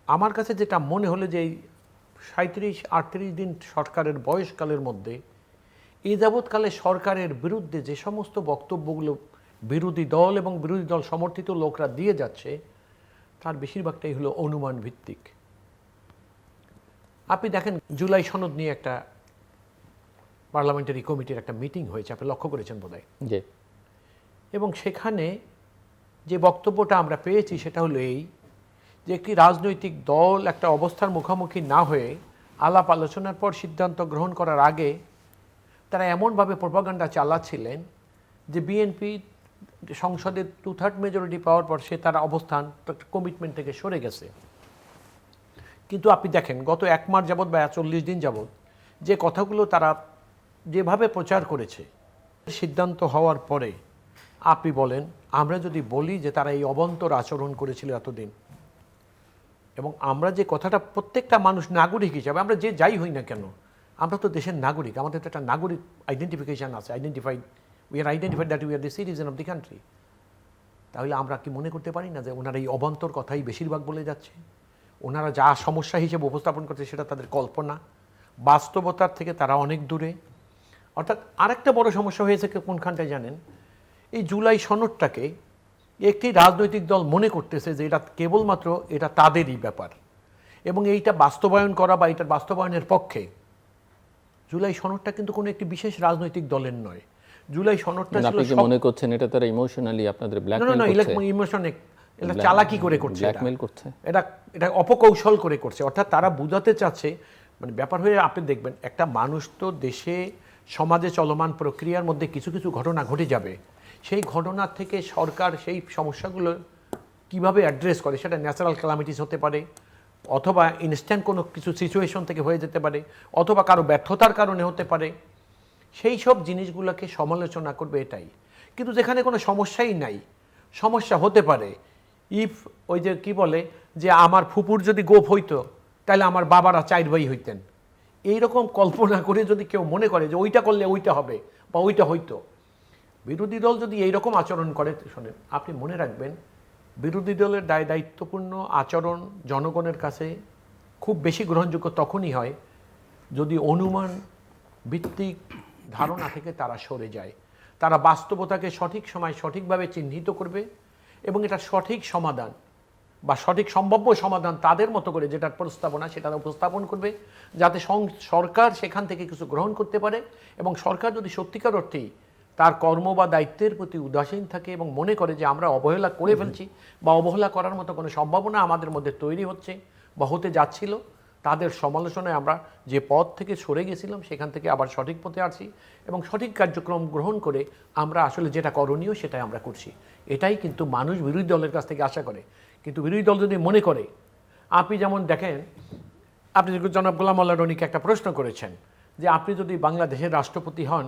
আমার কাছে যেটা মনে হলো যে এই 37-38 দিন সরকারের বয়সকালের মধ্যে এই যাবৎকালে সরকারের বিরুদ্ধে যে সমস্ত বক্তব্যগুলো বিরোধী দল এবং বিরোধী দল সমর্থিত লোকরা দিয়ে যাচ্ছে, তার বেশিরভাগটাই হলো অনুমান ভিত্তিক। আপনি দেখেন, জুলাই সনদ নিয়ে একটা পার্লামেন্টারি কমিটির একটা মিটিং হয়েছে, আপনি লক্ষ্য করেছেন বোধহয়। এবং সেখানে যে বক্তব্যটা আমরা পেয়েছি সেটা হলো এই, যে একটি রাজনৈতিক দল একটা অবস্থার মুখোমুখি না হয়ে আলাপ আলোচনার পর সিদ্ধান্ত গ্রহণ করার আগে তারা এমনভাবে প্রপাগান্ডা চালাচ্ছিলেন যে বিএনপি সংসদে 2/3 মেজরিটি পাওয়ার পর সে তার অবস্থান, কমিটমেন্ট থেকে সরে গেছে। কিন্তু আপনি দেখেন, গত 1 মাস যাবৎ বা 40 দিন যাবৎ যে কথাগুলো তারা যেভাবে প্রচার করেছে, সিদ্ধান্ত হওয়ার পরে আপনি বলেন, আমরা যদি বলি যে তারা এই অবান্তর আচরণ করেছিল এতদিন, এবং আমরা যে কথাটা প্রত্যেকটা মানুষ নাগরিক হিসাবে, আমরা যে যাই হই না কেন, আমরা তো দেশের নাগরিক, আমাদের তো একটা নাগরিক আইডেন্টিফিকেশান আছে, we are identified that we are the citizen of the country. তাহলে আমরা কি মনে করতে পারি না যে ওনারা এই অবান্তর কথাই বেশিরভাগ বলে যাচ্ছে? ওনারা যা সমস্যা হিসেবে উপস্থাপন করছে সেটা তাদের কল্পনা, বাস্তবতার থেকে তারা অনেক দূরে। অর্থাৎ আরেকটা বড় সমস্যা হয়েছে কোনখানটায় জানেন? এই জুলাই সনদটাকে একটি রাজনৈতিক দল মনে করতেছে যে এটা কেবলমাত্র এটা তাদেরই ব্যাপার, এবং এইটা বাস্তবায়ন করা বা এটার বাস্তবায়নের পক্ষে। জুলাই সনদটা কিন্তু কোনো একটি বিশেষ রাজনৈতিক দলের নয়। জুলাই সনদটা ছিল, আপনি কি মনে করছেন এটা তারা ইমোশনালি আপনাদের ব্ল্যাকমেল করছে? ইমোশনে এটা চালাকি করে করছে, ব্ল্যাকমেল করছে, এটা অপকৌশল করে করছে। অর্থাৎ তারা বুঝাতে চাচ্ছে, মানে ব্যাপার হয়ে আপনি দেখবেন, একটা মানুষ তো দেশে সমাজে চলমান প্রক্রিয়ার মধ্যে কিছু কিছু ঘটনা ঘটে যাবে, সেই ঘটনার থেকে সরকার সেই সমস্যাগুলো কিভাবে অ্যাড্রেস করে, সেটা ন্যাচারাল ক্যালামিটিস হতে পারে, অথবা ইনস্ট্যান্ট কোনো কিছু সিচুয়েশন থেকে হয়ে যেতে পারে, অথবা কারো ব্যর্থতার কারণে হতে পারে, সেই সব জিনিসগুলোকে সমালোচনা করবে, এটাই। কিন্তু যেখানে কোনো সমস্যাই নাই, সমস্যা হতে পারে, ইফ ওই যে কি বলে যে আমার ফুপুর যদি গোপ হইতো তাহলে আমার বাবারা 4 ভাই হইতেন, এইরকম কল্পনা করে যদি কেউ মনে করে যে ওইটা করলে ওইটা হবে বা ওইটা হইতো, বিরোধী দল যদি এইরকম আচরণ করে, শোনেন, আপনি মনে রাখবেন, বিরোধী দলের দায়িত্বপূর্ণ আচরণ জনগণের কাছে খুব বেশি গ্রহণযোগ্য তখনই হয় যদি অনুমান ভিত্তিক ধারণা থেকে তারা সরে যায়। তারা বাস্তবতাকে সঠিক সময় সঠিকভাবে চিহ্নিত করবে এবং এটা সঠিক সমাধান বা সঠিক সম্ভাব্য সমাধান তাদের মতো করে যেটার প্রস্তাবনা সেটা উপস্থাপন করবে, যাতে সরকার সেখান থেকে কিছু গ্রহণ করতে পারে। এবং সরকার যদি সত্যিকার অর্থেই তার কর্ম বা দায়িত্বের প্রতি উদাসীন থাকে এবং মনে করে যে আমরা অবহেলা করে ফেলছি বা অবহেলা করার মতো কোনো সম্ভাবনা আমাদের মধ্যে তৈরি হচ্ছে বা হতে যাচ্ছিল, তাদের সমালোচনায় আমরা যে পথ থেকে সরে গেছিলাম সেখান থেকে আবার সঠিক পথে আসছি এবং সঠিক কার্যক্রম গ্রহণ করে আমরা আসলে যেটা করণীয় সেটাই আমরা করছি। এটাই কিন্তু মানুষ বিরোধী দলের কাছ থেকে আশা করে। কিন্তু বিরোধী দল যদি মনে করে, আপনি যেমন দেখেন, আপনি জনাব গোলাম মোল্লা রনিকে একটা প্রশ্ন করেছেন যে আপনি যদি বাংলাদেশের রাষ্ট্রপতি হন,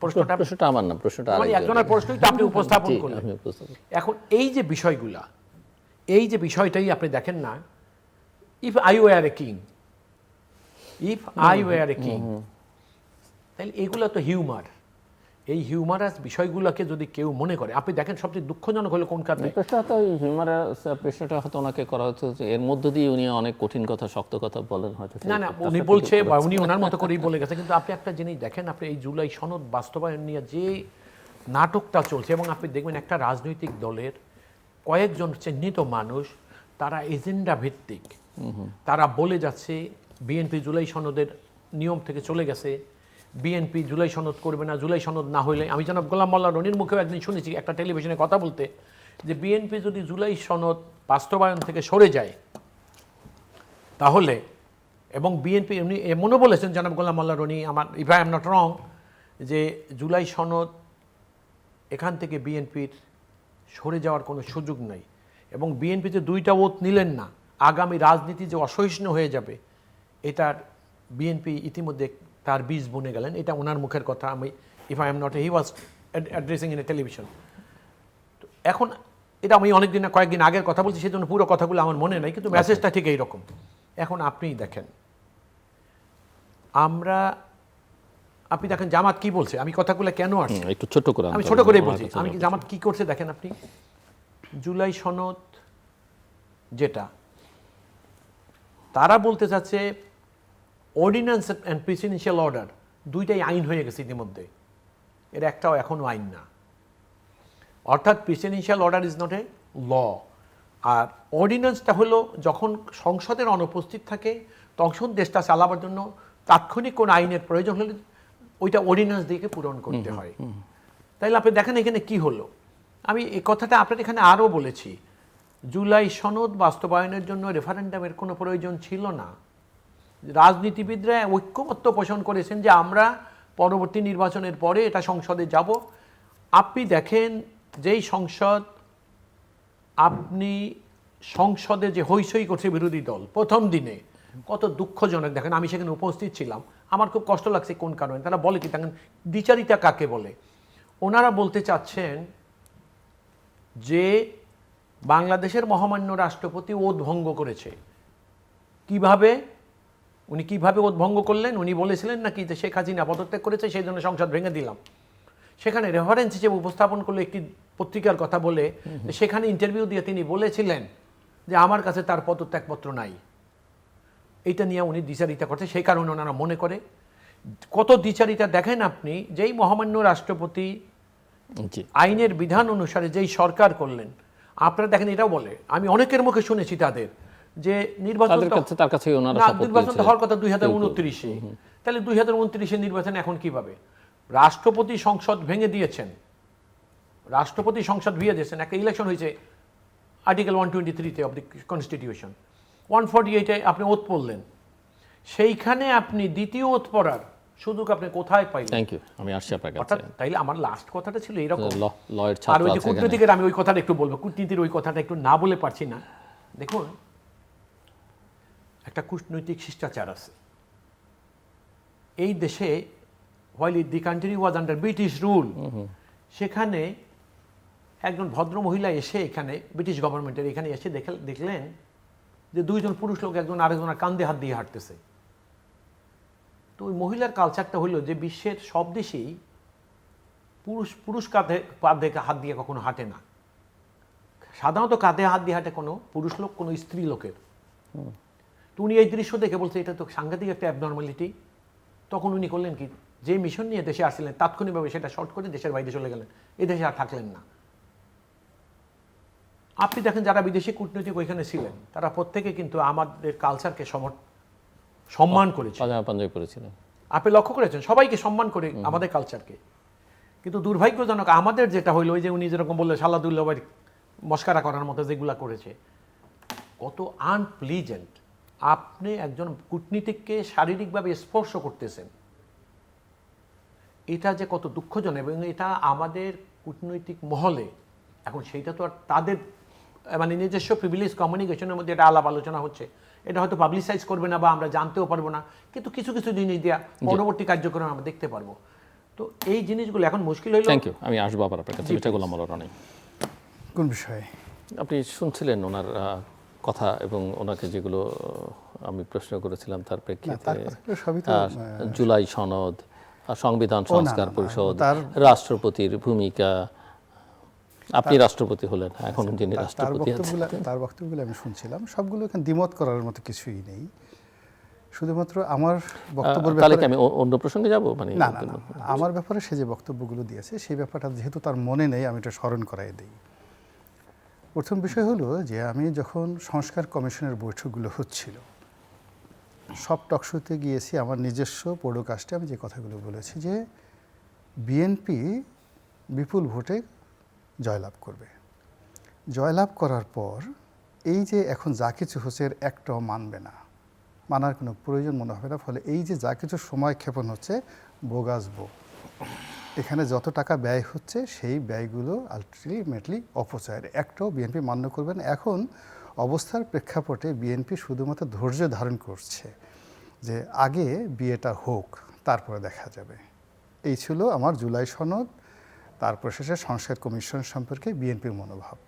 প্রশ্নটা আমার না, প্রশ্নটা একজনের প্রশ্নই তো আপনি উপস্থাপন করলেন। এখন এই যে বিষয়গুলা, এই যে বিষয়টাই আপনি দেখেন না, if I were a king, if I were a king, তাহলে এগুলো তো হিউমার। এই হিউমারাস বিষয়গুলোকে যদি কেউ মনে করে, আপনি দেখেন সবচেয়ে দুঃখজনক হলো কোন কারণে প্রশ্নটা হয়তো ওনাকে করা হচ্ছে যে এর মধ্য দিয়ে উনি অনেক কঠিন কথা শক্ত কথা বলেন হয়তো। না না, উনি বলছে বা উনি ওনার মতো করেই বলে গেছে। কিন্তু আপনি একটা জিনিস দেখেন, আপনি এই জুলাই সনদ বাস্তবায়ন নিয়ে যে নাটকটা চলছে, এবং আপনি দেখবেন একটা রাজনৈতিক দলের কয়েকজন চিহ্নিত মানুষ তারা এজেন্ডা ভিত্তিক তারা বলে যাচ্ছে বিএনপি জুলাই সনদের নিয়ম থেকে চলে গেছে, বিএনপি জুলাই সনদ করবে না, জুলাই সনদ না হইলে, আমি জনাব গোলাম মোল্লা রনির মুখেও একদিন শুনেছি একটা টেলিভিশনে কথা বলতে যে বিএনপি যদি জুলাই সনদ বাস্তবায়ন থেকে সরে যায় তাহলে, এবং বিএনপি এমনি এমনও বলেছেন জনাব গোলাম মোল্লা রনি, আমার if I am not wrong, যে জুলাই সনদ এখান থেকে বিএনপির সরে যাওয়ার কোনো সুযোগ নাই, এবং বিএনপি যে দুইটা ওত নিলেন না, আগামী রাজনীতি যে অসহিষ্ণু হয়ে যাবে এটার বিএনপি ইতিমধ্যে তার বীজ বুনে গেলেন। এটা ওনার মুখের কথা। আমি if I am not, he was addressing in a television. তো এখন এটা আমি অনেকদিন কয়েকদিন আগের কথা বলছি, সেই জন্য পুরো কথাগুলো আমার মনে নাই, কিন্তু মেসেজটা ঠিক এইরকম। এখন আপনিই দেখেন, আপনি দেখেন জামাত কি বলছে, আমি কথাগুলো কেন আসছে একটু ছোট করে, আমি ছোট করেই বলছি। আমি জামাত কি করছে দেখেন আপনি, জুলাই সনদ যেটা তারা বলতে চাচ্ছে অর্ডিন্যান্স অ্যান্ড প্রেসিডেন্সিয়াল অর্ডার দুইটাই আইন হয়ে গেছে ইতিমধ্যে, এর একটাও এখনো আইন না। অর্থাৎ presidential order is not a law, আর অর্ডিন্যান্সটা হলো যখন সংসদের অনুপস্থিত থাকে তখন দেশটা চালাবার জন্য তাৎক্ষণিক কোন আইনের প্রয়োজন হলে ওইটা অর্ডিন্যান্স দিয়ে পূরণ করতে হয়। তাইলে আপনি দেখেন এখানে কি হলো। আমি এই কথাটা আপনার এখানে আরও বলেছি, জুলাই সনদ বাস্তবায়নের জন্য রেফারেন্ডামের কোনো প্রয়োজন ছিল না। রাজনীতিবিদরা ঐক্যমত্য পোষণ করেছেন যে আমরা পরবর্তী নির্বাচনের পরে এটা সংসদে যাব। আপনি দেখেন যেই সংসদ, আপনি সংসদে যে হইচই করছে বিরোধী দল প্রথম দিনে, কত দুঃখজনক দেখেন। আমি সেখানে উপস্থিত ছিলাম, আমার খুব কষ্ট লাগছে। কোন কারণে তারা বলে কি, দেখেন দ্বিচারিতা কাকে বলে, ওনারা বলতে চাচ্ছেন যে বাংলাদেশের মহামান্য রাষ্ট্রপতি ওত ভঙ্গ করেছে। কিভাবে, উনি কিভাবে ওত ভঙ্গ করলেন? উনি বলেছিলেন নাকি যে শেখ হাসিনা পদত্যাগ করেছে সেই জন্য সংসদ ভেঙে দিলাম। সেখানে রেফারেন্স হিসেবে উপস্থাপন করলে একটি পত্রিকার কথা বলে, সেখানে ইন্টারভিউ দিয়ে তিনি বলেছিলেন যে আমার কাছে তার পদত্যাগপত্র নাই। এইটা নিয়ে উনি দ্বিচারিতা করছে, সেই কারণে ওনারা মনে করে। কত দ্বিচারিতা দেখেন আপনি, যেই মহামান্য রাষ্ট্রপতি আইনের বিধান অনুসারে যেই সরকার করলেন, আপনারা দেখেন এটাও বলে, আমি অনেকের মুখে শুনেছি তাদের, যে নির্বাচন হওয়ার কথা 2029-এ, তাহলে 2029-এর নির্বাচন এখন কিভাবে? রাষ্ট্রপতি সংসদ ভেঙে দিয়েছেন, রাষ্ট্রপতি সংসদ ভেঙে দিয়েছেন। একটা ইলেকশন হয়েছে আর্টিকেল 123-তে অফ দি কনস্টিটিউশন, 148-এ আপনি ওত পড়লেন, সেইখানে আপনি দ্বিতীয় ওত পড়ার সুযোগ আপনি কোথায় পাইলেন? থ্যাংক ইউ, আমি আসছি আপনার কাছে। তাইলে আমার লাস্ট কথাটা ছিল এরকম। লয়ের ছাত্র আর ওই যে কূটনীতিকের, আমি ওই কথাটা একটু বলবো, কূটনীতির ওই কথাটা একটু না বলে পারছি না। দেখুন, একটা কূটনৈতিক শিষ্টাচার আছে এই দেশে। while the country was under British rule, সেখানে একজন ভদ্র মহিলা এসে এখানে ব্রিটিশ গভর্নমেন্টের এখানে এসে দেখলেন যে দুইজন পুরুষ লোক একজন আরেকজনের কাঁধে হাত দিয়ে হাঁটতেছে। তো ওই মহিলার কালচারটা হলো যে বিশ্বের সব দেশেই পুরুষ কাঁধে হাত দিয়ে কখনো হাঁটে না। সাধারণত কাঁধে হাত দিয়ে হাঁটে কোনো পুরুষ লোক, কোনো স্ত্রী লোকের। তো উনি এই দৃশ্য দেখে বলছে এটা তো সাংঘাতিক একটা অ্যাবনর্মালিটি। তখন উনি করলেন কি, যে মিশন নিয়ে দেশে আসছিলেন তাৎক্ষণিকভাবে সেটা শর্ট করে দেশের বাইরে চলে গেলেন, এই দেশে আর থাকলেন না। আপনি দেখেন যারা বিদেশি কূটনৈতিক ওইখানে ছিলেন তারা প্রত্যেকে কিন্তু আমাদের কালচারকে সম্মান করেছে। পাজামা পাঞ্জাবি পরেছিলেন। আপনি লক্ষ্য করেছেন সবাইকে সম্মান করে আমাদের কালচারকে। কিন্তু দুর্ভাগ্যজনক আমাদের যেটা হইলো, ওই যে উনি যেরকম বললেন সালাদুল্লাহ ভাই মস্কারা করার মতো যেগুলা করেছে, কত আনপ্লিজেন্ট। আপনি একজন কূটনীতিককে শারীরিকভাবে স্পর্শ করতেছেন, এটা যে কত দুঃখজনক। এবং এটা আমাদের কূটনৈতিক মহলে এখন সেইটা তো আর তাদের মানে নিজস্ব প্রিভিলেজ কমিউনিকেশনের মধ্যে এটা আলাপ আলোচনা হচ্ছে, এটা হয়তো পাবলিসাইজ করবে না বা আমরা জানতেও পারবো না, কিন্তু কিছু কিছু জিনিস দেওয়া পরবর্তী কার্যক্রমে আমরা দেখতে পারবো। তো এই জিনিসগুলো এখন মুশকিল হইল। Thank you. আমি আসবো আবার আপনার কাছে। মির্জা গোলাম মাওলা রনি, কোন বিষয়ে আপনি শুনছিলেন ওনার কথা এবং ওনাকে যেগুলো আমি প্রশ্ন করেছিলাম তার প্রেক্ষিতে তার কথাগুলো সবই তো জুলাই সনদ, সংবিধান সংস্কার পরিষদ, তার- রাষ্ট্রপতির ভূমিকা, আপনি রাষ্ট্রপতি হলেন, এখন যিনি তার রাষ্ট্রপতি আছেন। বক্তব্যগুলো আমি শুনছিলাম, সবগুলো এখানে দ্বিমত করার মতো কিছুই নেই। শুধুমাত্র আমার বক্তব্যের তাহলে কি ব্যাপারে আমি অন্য প্রসঙ্গে যাব? মানে না না না, আমার ব্যাপারে সে যে বক্তব্যগুলো দিয়েছে সেই ব্যাপারটা যেহেতু তার মনে নেই, আমি এটা স্মরণ করাই দিই। প্রথম বিষয় হলো যে আমি যখন সংস্কার কমিশনের বৈঠকগুলো হচ্ছিল, সব টকশোতে গিয়েছি, আমার নিজস্ব পডকাস্টে আমি যে কথাগুলো বলেছি যে বিএনপি বিপুল ভোটে জয়লাভ করবে। জয়লাভ করার পর এই যে এখন যা কিছু হচ্ছে এর একটাও মানবে না, মানার কোনো প্রয়োজন মনে হবে না। ফলে এই যে যা কিছু সময় ক্ষেপণ হচ্ছে বোগাসবো, এখানে যত টাকা ব্যয় হচ্ছে সেই ব্যয়গুলো আলটিমেটলি অপচয়ের, একটাও বিএনপি মান্য করবে না। এখন অবস্থার প্রেক্ষাপটে বিএনপি শুধুমাত্র ধৈর্য ধারণ করছে যে আগে বিয়েটা হোক তারপরে দেখা যাবে। এই ছিল আমার জুলাই সনদ, তারপর শেষে সংস্কার কমিশন সম্পর্কে বিএনপির মনোভাব।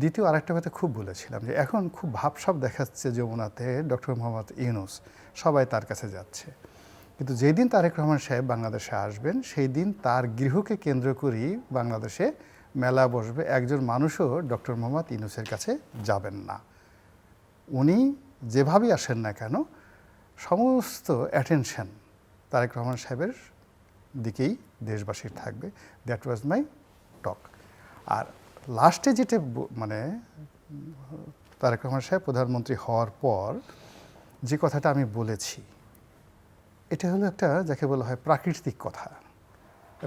দ্বিতীয় আরেকটা কথা খুব বলেছিলাম যে এখন খুব ভাবসাব দেখাচ্ছে যমুনাতে ডক্টর মোহাম্মদ ইউনূস, সবাই তার কাছে যাচ্ছে, কিন্তু যেদিন তারেক রহমান সাহেব বাংলাদেশে আসবেন সেই দিন তার গৃহকে কেন্দ্র করেই বাংলাদেশে মেলা বসবে। একজন মানুষও ডক্টর মোহাম্মদ ইউনূসের কাছে যাবেন না। উনি যেভাবেই আসেন না কেন সমস্ত অ্যাটেনশন তারেক রহমান সাহেবের দিকেই দেশবাসীর থাকবে। দ্যাট ওয়াজ মাই টক। আর লাস্টে যেটা মানে তারেক রহমান সাহেব প্রধানমন্ত্রী হওয়ার পর যে কথাটা আমি বলেছি, এটা হলো একটা যাকে বলা হয় প্রাকৃতিক কথা।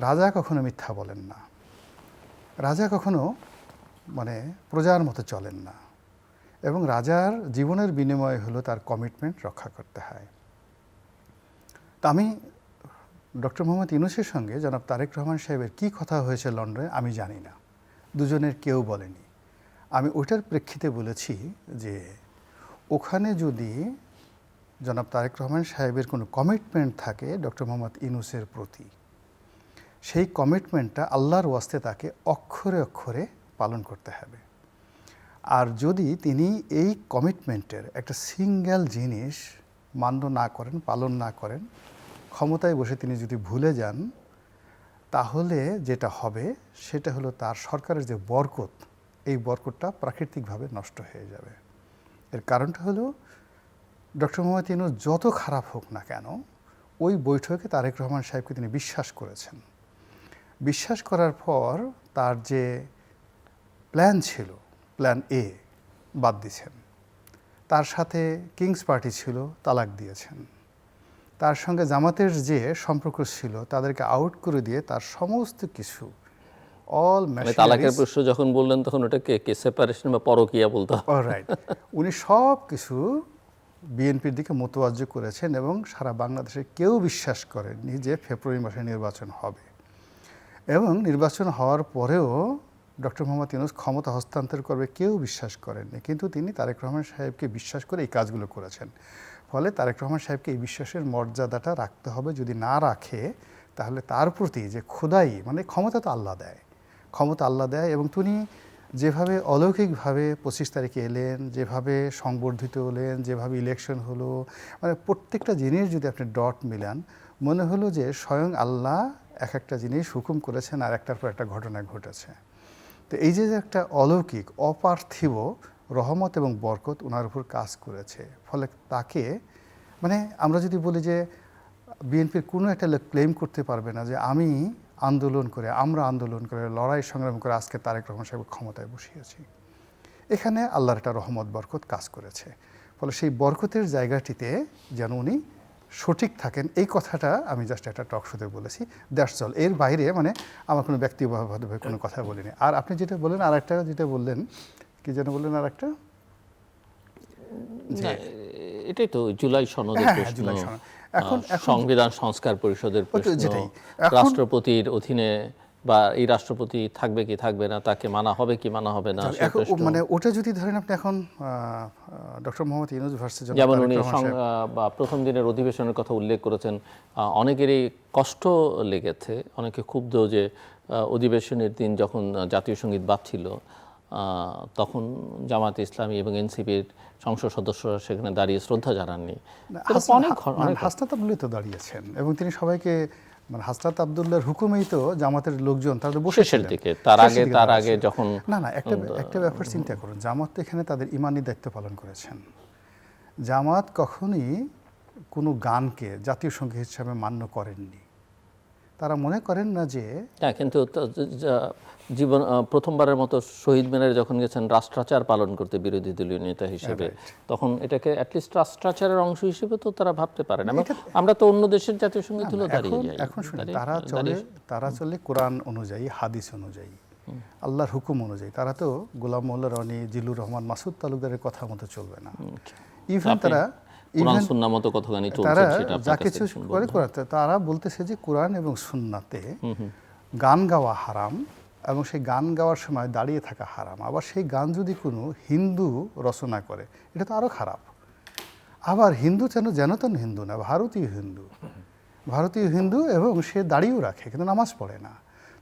রাজা কখনো মিথ্যা বলেন না, রাজা কখনো মানে প্রজার মতো চলেন না, এবং রাজার জীবনের বিনিময় হলো তার কমিটমেন্ট রক্ষা করতে হয়। তা আমি ডক্টর মোহাম্মদ ইউনূসের সঙ্গে জনাব তারেক রহমান সাহেবের কী কথা হয়েছে লন্ডনে আমি জানি না, দুজনের কেউ বলেনি। আমি ওইটার প্রেক্ষিতে বলেছি যে ওখানে যদি জনাব তারেক রহমান সাহেবের কোনো কমিটমেন্ট থাকে ডক্টর মোহাম্মদ ইউনূসের প্রতি, সেই কমিটমেন্টটা আল্লাহর ওয়াস্তে তাকে অক্ষরে অক্ষরে পালন করতে হবে। আর যদি তিনি এই কমিটমেন্টের একটা সিঙ্গেল জিনিস মান্য না করেন, পালন না করেন, ক্ষমতায় বসে তিনি যদি ভুলে যান, তাহলে যেটা হবে সেটা হলো তার সরকারের যে বরকত, এই বরকতটা প্রাকৃতিকভাবে নষ্ট হয়ে যাবে। এর কারণটা হলো ডক্টর মোহাম্মদ ইউনূস যত খারাপ হোক না কেন ওই বৈঠকে তারেক রহমান সাহেবকে তিনি বিশ্বাস করেছেন। বিশ্বাস করার পর তার যে প্ল্যান ছিল, প্ল্যান এ বাদ দিয়েছেন। তার সাথে কিংস পার্টি ছিল, তালাক দিয়েছেন। তার সঙ্গে জামাতের যে সম্পর্ক ছিল তাদেরকে আউট করে দিয়ে তার সমস্ত কিছু অল তালাকের প্রশ্ন যখন বললেন তখন ওটাকে সেপারেশন বা পরকীয়া বলতে হবে। অলরাইট, উনি সব কিছু বিএনপির দিকে মোতওয়াজ্জ করেছেন এবং সারা বাংলাদেশে কেউ বিশ্বাস করেননি যে ফেব্রুয়ারি মাসে নির্বাচন হবে। এবং নির্বাচন হওয়ার পরেও ডক্টর মোহাম্মদ ইউনূস ক্ষমতা হস্তান্তর করবে কেউ বিশ্বাস করেননি, কিন্তু তিনি তারেক রহমান সাহেবকে বিশ্বাস করে এই কাজগুলো করেছেন। ফলে তারেক রহমান সাহেবকে এই বিশ্বাসের মর্যাদাটা রাখতে হবে। যদি না রাখে তাহলে তার প্রতি যে খোদাই, মানে ক্ষমতা তো আল্লাহ দেয়, ক্ষমতা আল্লাহ দেয়, এবং তিনি যেভাবে অলৌকিকভাবে 25 তারিখে এলেন, যেভাবে সংবর্ধিত হলেন, যেভাবে ইলেকশন হলো, মানে প্রত্যেকটা জিনিস যদি আপনি ডট মিলান, মনে হলো যে স্বয়ং আল্লাহ এক একটা জিনিস হুকুম করেছেন আর একটার পর একটা ঘটনা ঘটেছে। তো এই যে একটা অলৌকিক অপার্থিব রহমত এবং বরকত ওনার উপর কাজ করেছে। ফলে তাকে মানে আমরা যদি বলি যে বিএনপির কোনো একটা লোক ক্লেম করতে পারবে না যে আমি আন্দোলন করে, আমরা আন্দোলন করে, লড়াই সংগ্রাম করে আজকে তারেক রহমান সাহেব ক্ষমতায় বসিয়েছি। এখানে আল্লাহর একটা রহমত বরকত কাজ করেছে। ফলে সেই বরকতের জায়গাটিতে যেন উনি সঠিক থাকেন, এই কথাটা আমি জাস্ট একটা টক শোতে বলেছি, দ্যাটস অল। এর বাইরে মানে আমার কোনো ব্যক্তিগতভাবে কোনো কথা বলিনি। আর আপনি যেটা বললেন, আর একটা যেটা বললেন, কি যেন বললেন আর একটা, না, এটাই তো জুলাই সনদের হ্যাঁ, প্রশ্ন, জুলাই সনদ। এখন সংবিধান সংস্কার পরিষদের প্রশ্ন, যেটাই। এখন- রাষ্ট্রপতির অধীনে বা এই রাষ্ট্রপতি থাকবে কি থাকবে না, তাকে মানা হবে কি মানা হবে না, সে এখন প্রশ্ন। মানে ওটা যদি ধরেন আপনি এখন ডক্টর মোহাম্মদ ইউনূস ভার্সেস যেমন উনি বা প্রথম দিনের অধিবেশনের কথা উল্লেখ করেছেন, অনেকেরই কষ্ট লেগেছে, অনেকে ক্ষুব্ধ যে অধিবেশনের দিন যখন জাতীয় সঙ্গীত বাজছিল তখন জামায়াতে ইসলামী এবং এনসিপির সংসদ সদস্যরা সেখানে দাঁড়িয়ে শ্রদ্ধা জানাননি। অনেক হাসনাত আব্দুল্লাহ তো দাঁড়িয়েছেন এবং তিনি সবাইকে মানে হাসনাত আব্দুল্লাহর হুকুমেই তো জামাতের লোকজন তাদের শেষের দিকে, তার আগে যখন না একটা ব্যাপার চিন্তা করুন, জামাত তো এখানে তাদের ইমানি দায়িত্ব পালন করেছেন। জামাত কখনই কোনো গানকে জাতীয় সঙ্গীত হিসাবে মান্য করেননি। তারা মনে করেন না যে কিন্তু জীবন প্রথমবারের মতো শহীদ মিনারে যখন গেছেন রাষ্ট্রাচার পালন করতে বিরোধী দলীয় নেতা হিসেবে, তখন এটাকে অ্যাটলিস্ট রাষ্ট্রাচারের অংশ হিসেবে তো তারা ভাবতে পারেন। আমরা তো অন্য দেশের জাতীয় সঙ্গীত হলো দাঁড়িয়ে যাই। এখন শুনুন, তারা চলে কোরআন অনুযায়ী, হাদিস অনুযায়ী, আল্লাহর হুকুম অনুযায়ী। তারা তো গোলাম মোল্লা রনি, জিল্লুর রহমান, মাসুদ তালুকদারের কথা মতো চলবে না। ইভেন তারা যা কিছু করে তারা বলতেছে যে কোরআন এবং সুন্নাতে গান গাওয়া হারাম এবং সেই গান গাওয়ার সময় দাঁড়িয়ে থাকা হারাম। আবার সেই গান যদি কোনো হিন্দু রচনা করে এটা তো আরও খারাপ। আবার হিন্দু যেন তেন হিন্দু না, ভারতীয় হিন্দু এবং সে দাঁড়িয়েও রাখে কিন্তু নামাজ পড়ে না।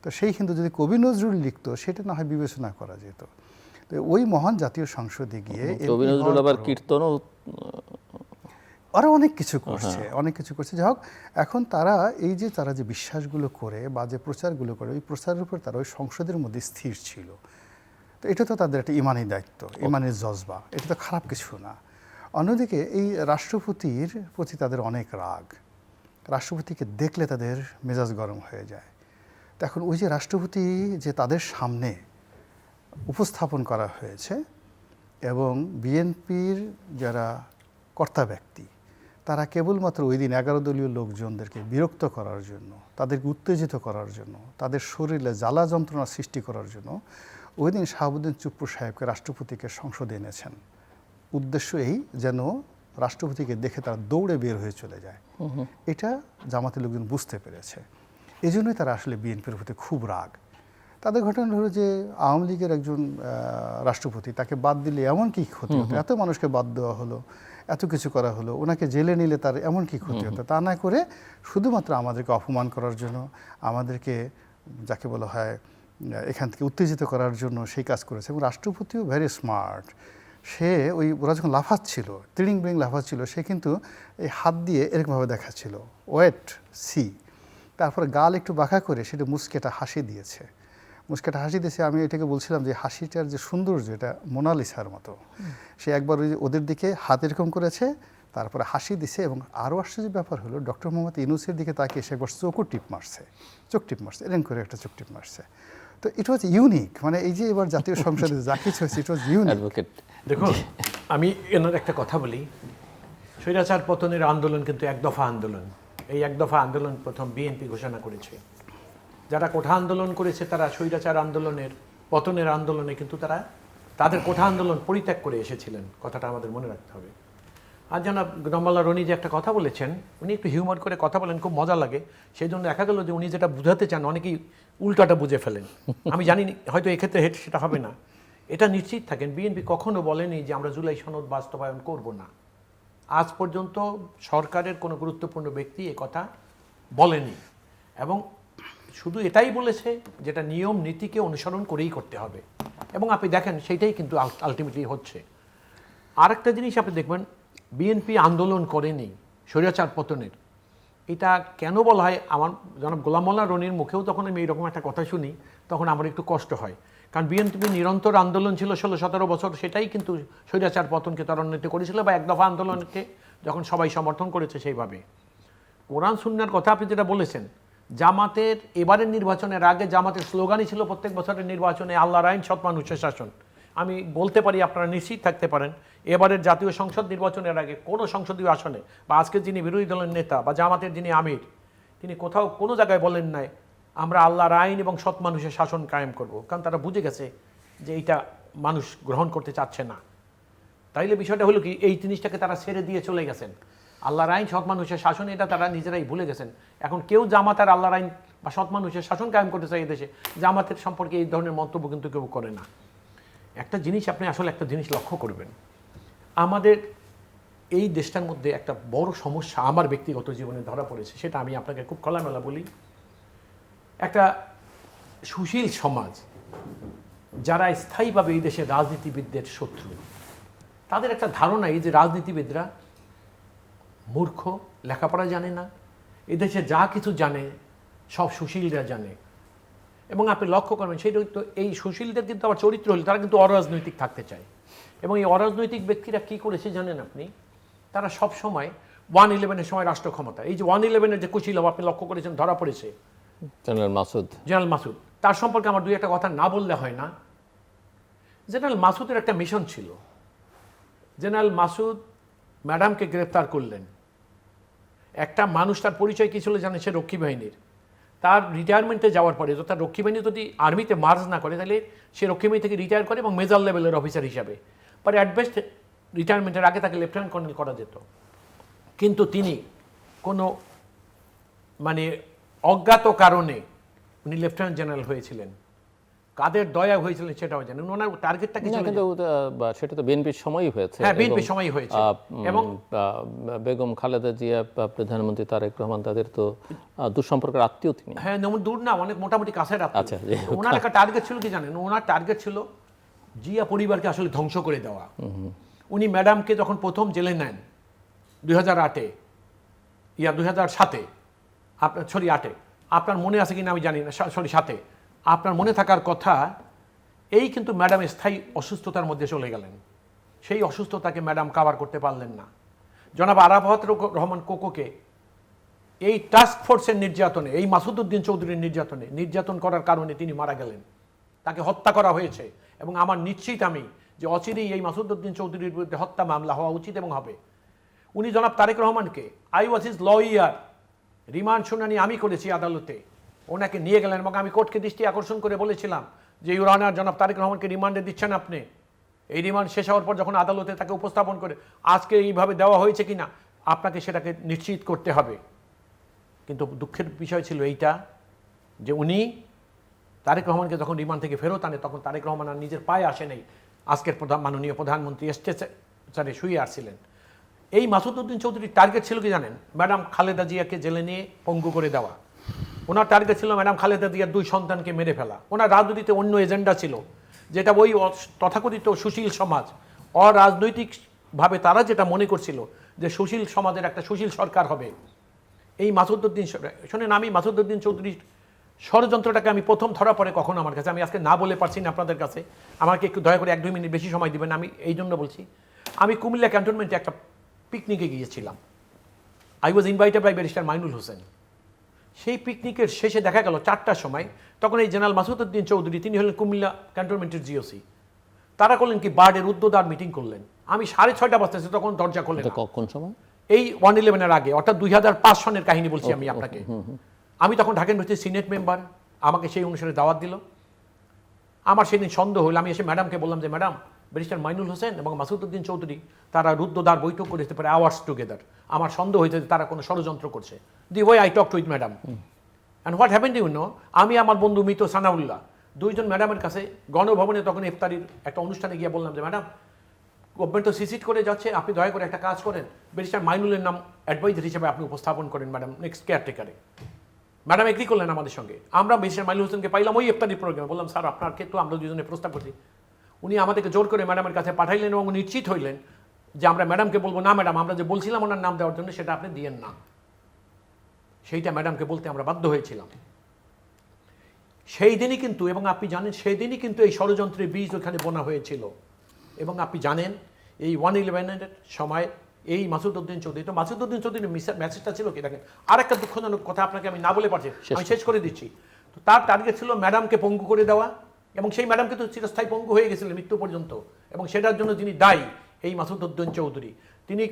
তো সেই হিন্দু যদি কবি নজরুল লিখতো সেটা না হয় বিবেচনা করা যেত। তো ওই মহান জাতীয় সংসদে গিয়ে কবি নজরুল আবার কীর্তনও আরও অনেক কিছু করছে। যাই হোক, এখন তারা যে বিশ্বাসগুলো করে বা যে প্রচারগুলো করে, ওই প্রচারের উপর তারা ওই সংসদের মধ্যে স্থির ছিল। তো এটা তো তাদের একটা ইমানি দায়িত্ব, ইমানের জজবা, এটা তো খারাপ কিছু না। অন্যদিকে এই রাষ্ট্রপতির প্রতি তাদের অনেক রাগ, রাষ্ট্রপতিকে দেখলে তাদের মেজাজ গরম হয়ে যায়। তো এখন ওই যে রাষ্ট্রপতি যে তাদের সামনে উপস্থাপন করা হয়েছে এবং বিএনপির যারা কর্তা ব্যক্তি তারা কেবলমাত্র ওই দিন 11 দলীয় লোকজনদেরকে বিরক্ত করার জন্য, তাদেরকে উত্তেজিত করার জন্য, তাদের শরীরে জ্বালা যন্ত্রণা সৃষ্টি করার জন্য ওই দিন শাহাবুদ্দিন চুপ্পু সাহেবকে রাষ্ট্রপতিকে সংসদে এনেছেন। উদ্দেশ্য এই যেন রাষ্ট্রপতিকে দেখে তারা দৌড়ে বের হয়ে চলে যায়। এটা জামাতের লোকজন বুঝতে পেরেছে। এই জন্যই তারা আসলে বিএনপির প্রতি খুব রাগ। তাদের ঘটনা হলো যে আওয়ামী লীগের একজন রাষ্ট্রপতি, তাকে বাদ দিলে এমন কি ক্ষতি হতো, এত মানুষকে বাদ দেওয়া হলো, এত কিছু করা হলো, ওনাকে জেলে নিলে তার এমন কি ক্ষতি হতো, তা না করে শুধুমাত্র আমাদেরকে অপমান করার জন্য, আমাদেরকে যাকে বলা হয় এখান থেকে উত্তেজিত করার জন্য সেই কাজ করেছে। এবং রাষ্ট্রপতিও ভেরি স্মার্ট। সে ওরা যখন লাফাচ্ছিল, তিড়িং বিড়িং লাফাচ্ছিল, সে কিন্তু এই হাত দিয়ে এরকমভাবে দেখাচ্ছিল, ওয়েট সি, তারপরে গাল একটু বাঁকা করে সেটা মুচকেটা হাসি দিয়েছে। আমি এটাকে বলছিলাম যে হাসিটার যে সৌন্দর্য, এটা মোনালিসার মতো। সে একবার ওদের দিকে হাত এরকম করেছে, তারপরে হাসি দিছে। এবং আরও আশ্চর্য ব্যাপার হলো ডক্টর মোহাম্মদ ইউনূসের দিকে তাকিয়ে সে একবার চোখ টিপ মারছে, এরকম করে একটা চোখ টিপ মারছে। তো ইট ওয়াজ ইউনিক। মানে এই যে এবার জাতীয় সংসদে যা কিছু হয়েছে, ইট ওয়াজ ইউনিক। দেখুন, আমি এনার একটা কথা বলি, স্বৈরাচার পতনের আন্দোলন কিন্তু এক দফা আন্দোলন। এই এক দফা আন্দোলন প্রথম বিএনপি ঘোষণা করেছে। যারা কোঠা আন্দোলন করেছে তারা স্বৈরাচার আন্দোলনের, পতনের আন্দোলনে কিন্তু তারা তাদের কোঠা আন্দোলন পরিত্যাগ করে এসেছিলেন। কথাটা আমাদের মনে রাখতে হবে। আর জনাব গণমাল্লা রনি যে একটা কথা বলেছেন, উনি একটু হিউমার করে কথা বলেন, খুব মজা লাগে। সেই জন্য দেখা গেল যে উনি যেটা বুঝাতে চান অনেকেই উল্টাটা বুঝে ফেলেন। আমি জানি হয়তো এক্ষেত্রে সেটা হবে না। এটা নিশ্চিত থাকেন, বিএনপি কখনো বলেনি যে আমরা জুলাই সনদ বাস্তবায়ন করব না। আজ পর্যন্ত সরকারের কোনো গুরুত্বপূর্ণ ব্যক্তি এ কথা বলেনি, এবং শুধু এটাই বলেছে যেটা নিয়ম নীতিকে অনুসরণ করেই করতে হবে। এবং আপনি দেখেন সেইটাই কিন্তু আলটিমেটলি হচ্ছে। আরেকটা জিনিস আপনি দেখবেন, বিএনপি আন্দোলন করেনি স্বৈরাচার পতনের। এটা কেন বলা হয়, আমার জনাব গোলাম মোল্লা রনির মুখেও তখন আমি এইরকম একটা কথা শুনি তখন আমার একটু কষ্ট হয়। কারণ বিএনপি নিরন্তর আন্দোলন ছিল 16-17 বছর, সেটাই কিন্তু স্বৈরাচার পতনকে ত্বরান্বিত করেছিল, বা এক দফা আন্দোলনকে যখন সবাই সমর্থন করেছে সেইভাবে। কোরআন সুন্নাহর কথা আপনি যেটা বলেছেন, জামাতের এবারের নির্বাচনের আগে জামাতের স্লোগানই ছিল প্রত্যেক বছরের নির্বাচনে আল্লাহর আইন, সৎ মানুষের শাসন। আমি বলতে পারি, আপনারা নিশ্চিত থাকতে পারেন, এবারের জাতীয় সংসদ নির্বাচনের আগে কোনো সংসদীয় আসনে বা আজকে যিনি বিরোধী দলের নেতা বা জামাতের যিনি আমির, তিনি কোথাও কোনো জায়গায় বলেন নাই আমরা আল্লাহর আইন এবং সৎ মানুষের শাসন কায়েম করব। কারণ তারা বুঝে গেছে যে এইটা মানুষ গ্রহণ করতে চাচ্ছে না। তাইলে বিষয়টা হলো কি, এই জিনিসটাকে তারা ছেড়ে দিয়ে চলে গেছেন। আল্লাহর আইন, সৎ মানুষের শাসন, এটা তারা নিজেরাই ভুলে গেছেন। এখন কেউ জামাত আর আল্লাহর আইন বা সৎ মানুষের শাসন কায়েম করতে চাই দেশে, জামাতের সম্পর্কে এই ধরনের মন্তব্য কিন্তু কেউ করে না। একটা জিনিস আপনি আসলে একটা জিনিস লক্ষ্য করবেন, আমাদের এই দেশটার মধ্যে একটা বড় সমস্যা আমার ব্যক্তিগত জীবনে ধরা পড়েছে, সেটা আমি আপনাকে খুব খোলামেলা বলি। একটা সুশীল সমাজ যারা স্থায়ীভাবে এই দেশের রাজনীতিবিদদের শত্রু, তাদের একটা ধারণা এই যে রাজনীতিবিদরা মূর্খ, লেখাপড়া জানে না, এদেশে যা কিছু জানে সব সুশীলরা জানে। এবং আপনি লক্ষ্য করবেন সেই তো এই সুশীলদের কিন্তু আবার চরিত্র হলে তারা কিন্তু অরাজনৈতিক থাকতে চায়। এবং এই অরাজনৈতিক ব্যক্তিরা কি করেছে জানেন আপনি, তারা সব সময় 1/11-এর সময় রাষ্ট্র ক্ষমতা, এই যে 1/11-এর যে কুশীলভ আপনি লক্ষ্য করেছেন ধরা পড়েছে জেনারেল মাসুদ, তার সম্পর্কে আমার দুই একটা কথা না বললে হয় না। জেনারেল মাসুদের একটা মিশন ছিল। জেনারেল মাসুদ ম্যাডামকে গ্রেফতার করলেন। একটা মানুষ, তার পরিচয় কী ছিল জানেন, সে রক্ষী বাহিনীর। তার রিটায়ারমেন্টে যাওয়ার পরে, তার রক্ষী বাহিনী যদি আর্মিতে মার্জ না করে তাহলে সে রক্ষী বাহিনী থেকে রিটায়ার করে এবং মেজর লেভেলের অফিসার হিসাবে, পরে অ্যাটবেস্ট রিটায়ারমেন্টের আগে তাকে লেফটেন্যান্ট কর্নেল করা যেত। কিন্তু তিনি কোনো মানে অজ্ঞাত কারণে উনি লেফটেন্যান্ট জেনারেল হয়েছিলেন। কাদের দয়া হয়েছিলেন সেটাও জানেন। ওনার টার্গেটটা কি ছিল? কিন্তু সেটা তো বিএনপির সময়ই হয়েছে। হ্যাঁ, বিএনপির সময়ই হয়েছে। এবং বেগম খালেদা জিয়া, প্রধানমন্ত্রী তারেক রহমান, তাদের তো দুঃসম্পর্কের আত্মীয় তিনি। হ্যাঁ, দূর না, অনেক মোটামুটি কাছের আত্মীয়। আচ্ছা, ওনার একটা টার্গেট ছিল কি জানেন, ওনার টার্গেট ছিল জিয়া পরিবারকে আসলে ধ্বংস করে দেওয়া। উনি ম্যাডামকে যখন প্রথম জেলে নেন 2008-এ, 2007-এ, আপনার 8-এ, আপনার মনে আছে কিনা আমি জানি না, 7-এ, আপনার মনে থাকার কথা, এই কিন্তু ম্যাডাম স্থায়ী অসুস্থতার মধ্যে চলে গেলেন। সেই অসুস্থতাকে ম্যাডাম কাভার করতে পারলেন না। জনাব আরাফাত রহমান কোকোকে এই টাস্ক ফোর্সের নির্যাতনে, এই মাসুদউদ্দিন চৌধুরীর নির্যাতন করার কারণে তিনি মারা গেলেন, তাকে হত্যা করা হয়েছে। এবং আমার নিশ্চিত আমি যে অচিরেই এই মাসুদউদ্দিন চৌধুরীর বিরুদ্ধে হত্যা মামলা হওয়া উচিত এবং হবে। উনি জনাব তারেক রহমানকে, I was his lawyer, remand শুনানি আমি করেছি আদালতে, ওনাকে নিয়ে গেলেন এবং আমি কোর্টকে দৃষ্টি আকর্ষণ করে বলেছিলাম যে ইউর অনার, জনাব তারেক রহমানকে রিমান্ডে দিচ্ছেন আপনি। এই রিমান্ড শেষ হওয়ার পর যখন আদালতে তাকে উপস্থাপন করে আজকে এইভাবে দেওয়া হয়েছে কিনা আপনাকে সেটাকে নিশ্চিত করতে হবে। কিন্তু দুঃখের বিষয় ছিল এইটা যে উনি তারেক রহমানকে যখন রিমান্ড থেকে ফেরত আনে তখন তারেক রহমান আর নিজের পায়ে আসে নাই, আজকের মাননীয় প্রধানমন্ত্রী স্টেচারে শুয়ে আসছিলেন। এই মাসুদউদ্দিন চৌধুরীর টার্গেট ছিল কি জানেন, ম্যাডাম খালেদা জিয়াকে জেলে নিয়ে পঙ্গু করে দেওয়া। ওনার টার্গেট ছিল ম্যাডাম খালেদা জিয়ার 2 সন্তানকে মেরে ফেলা। ওনার রাজনীতিতে অন্য এজেন্ডা ছিল, যেটা ওই তথাকথিত সুশীল সমাজ, অরাজনৈতিকভাবে তারা যেটা মনে করছিল যে সুশীল সমাজের একটা সুশীল সরকার হবে। এই মাসুদউদ্দিন, শোনেন, আমি মাসুদউদ্দিন চৌধুরীর ষড়যন্ত্রটাকে আমি প্রথম ধরা পড়ে কখন আমার কাছে, আমি আজকে না বলে পারছি না আপনাদের কাছে, আমাকে একটু দয়া করে 1-2 মিনিট বেশি সময় দিবেন। আমি এই জন্য বলছি, আমি কুমিল্লা ক্যান্টনমেন্টে একটা পিকনিকে গিয়েছিলাম। I was invited by barrister Mainul Hossain. সেই পিকনিকের শেষে দেখা গেল 4টার সময়, তখন এই জেনারেল মাসুদউদ্দিন চৌধুরী, তিনি হলেন কুমিল্লা ক্যান্টনমেন্টের জিওসি, তারা করলেন কি বার্ডের উদ্যোদার মিটিং করলেন। আমি 6:30 বাজতেছে তখন দরজা করলেন। কোন সময়? এই 1/11-এর আগে, অর্থাৎ 2005 সনের কাহিনী বলছি আমি আপনাকে। আমি তখন ঢাকা ইউনিভার্সিটির সিনেট মেম্বার, আমাকে সেই অনুসারে দাওয়াত দিল। আমার সেদিন সন্দেহ হইল, আমি এসে ম্যাডামকে বললাম যে ম্যাডাম, ব্যারিস্টার মাইনুল হোসেন এবং মাসুদউদ্দিন চৌধুরী তারা রুদ্ধদ্বার বৈঠক করতে পারে আওয়ার্স টুগেদার। আমার সন্দেহ হয়েছে যে তারা কোনো ষড়যন্ত্র করছে। The way I talked with madam and what happened you know, আমি আমার বন্ধু মিত সানাউল্লাহ 2 জন ম্যাডামের কাছে গণভবনে তখন ইফতারির একটা অনুষ্ঠানে গিয়ে বললাম যে ম্যাডাম, গভর্নমেন্ট তো সিসিট করে যাচ্ছে, আপনি দয়া করে একটা কাজ করেন, ব্যারিস্টার মাইনুলের নাম অ্যাডভাইজার হিসেবে আপনি উপস্থাপন করেন ম্যাডাম নেক্সট কেয়ারটেকারে। ম্যাডাম এগ্রি করলেন আমাদের সঙ্গে। আমরা ব্যারিস্টার মাইনুল হোসেনকে পাইলাম ওই ইফতারি প্রোগ্রামে। বললাম স্যার আপনার ক্ষেত্রে আমরা 2 জনে প্রস্তাব করছি। উনি আমাদেরকে জোর করে ম্যাডামের কাছে পাঠাইলেন এবং নিশ্চিত হইলেন যে আমরা ম্যাডামকে বলবো না ম্যাডাম, আমরা যে বলছিলাম ওনার নাম দেওয়ার জন্য সেটা আপনি দিয়েন না। সেইটা ম্যাডামকে বলতে আমরা বাধ্য হয়েছিলাম। সেই দিনই কিন্তু, এবং আপনি জানেন সেই দিনই কিন্তু এই ষড়যন্ত্রের বীজ ওখানে বোনা হয়েছিল। এবং আপনি জানেন এই 111-এর সময় এই মাসুদউদ্দিন চৌধুরী, তো মাসুদউদ্দিন চৌধুরীর মেসেজটা ছিল কি দেখেন, আর একটা দুঃখজনক কথা আপনাকে আমি না বলে পারছি, আমি শেষ করে দিচ্ছি। তো তার টার্গেট ছিল ম্যাডামকে পঙ্গু করে দেওয়া, এবং সেই ম্যাডাম কিন্তু চিরস্থায়ী পঙ্গু হয়ে গেছিলেন মৃত্যু পর্যন্ত, এবং সেটার জন্য যিনি দায়ী এই মাসুদউদ্দিন চৌধুরী। তিনি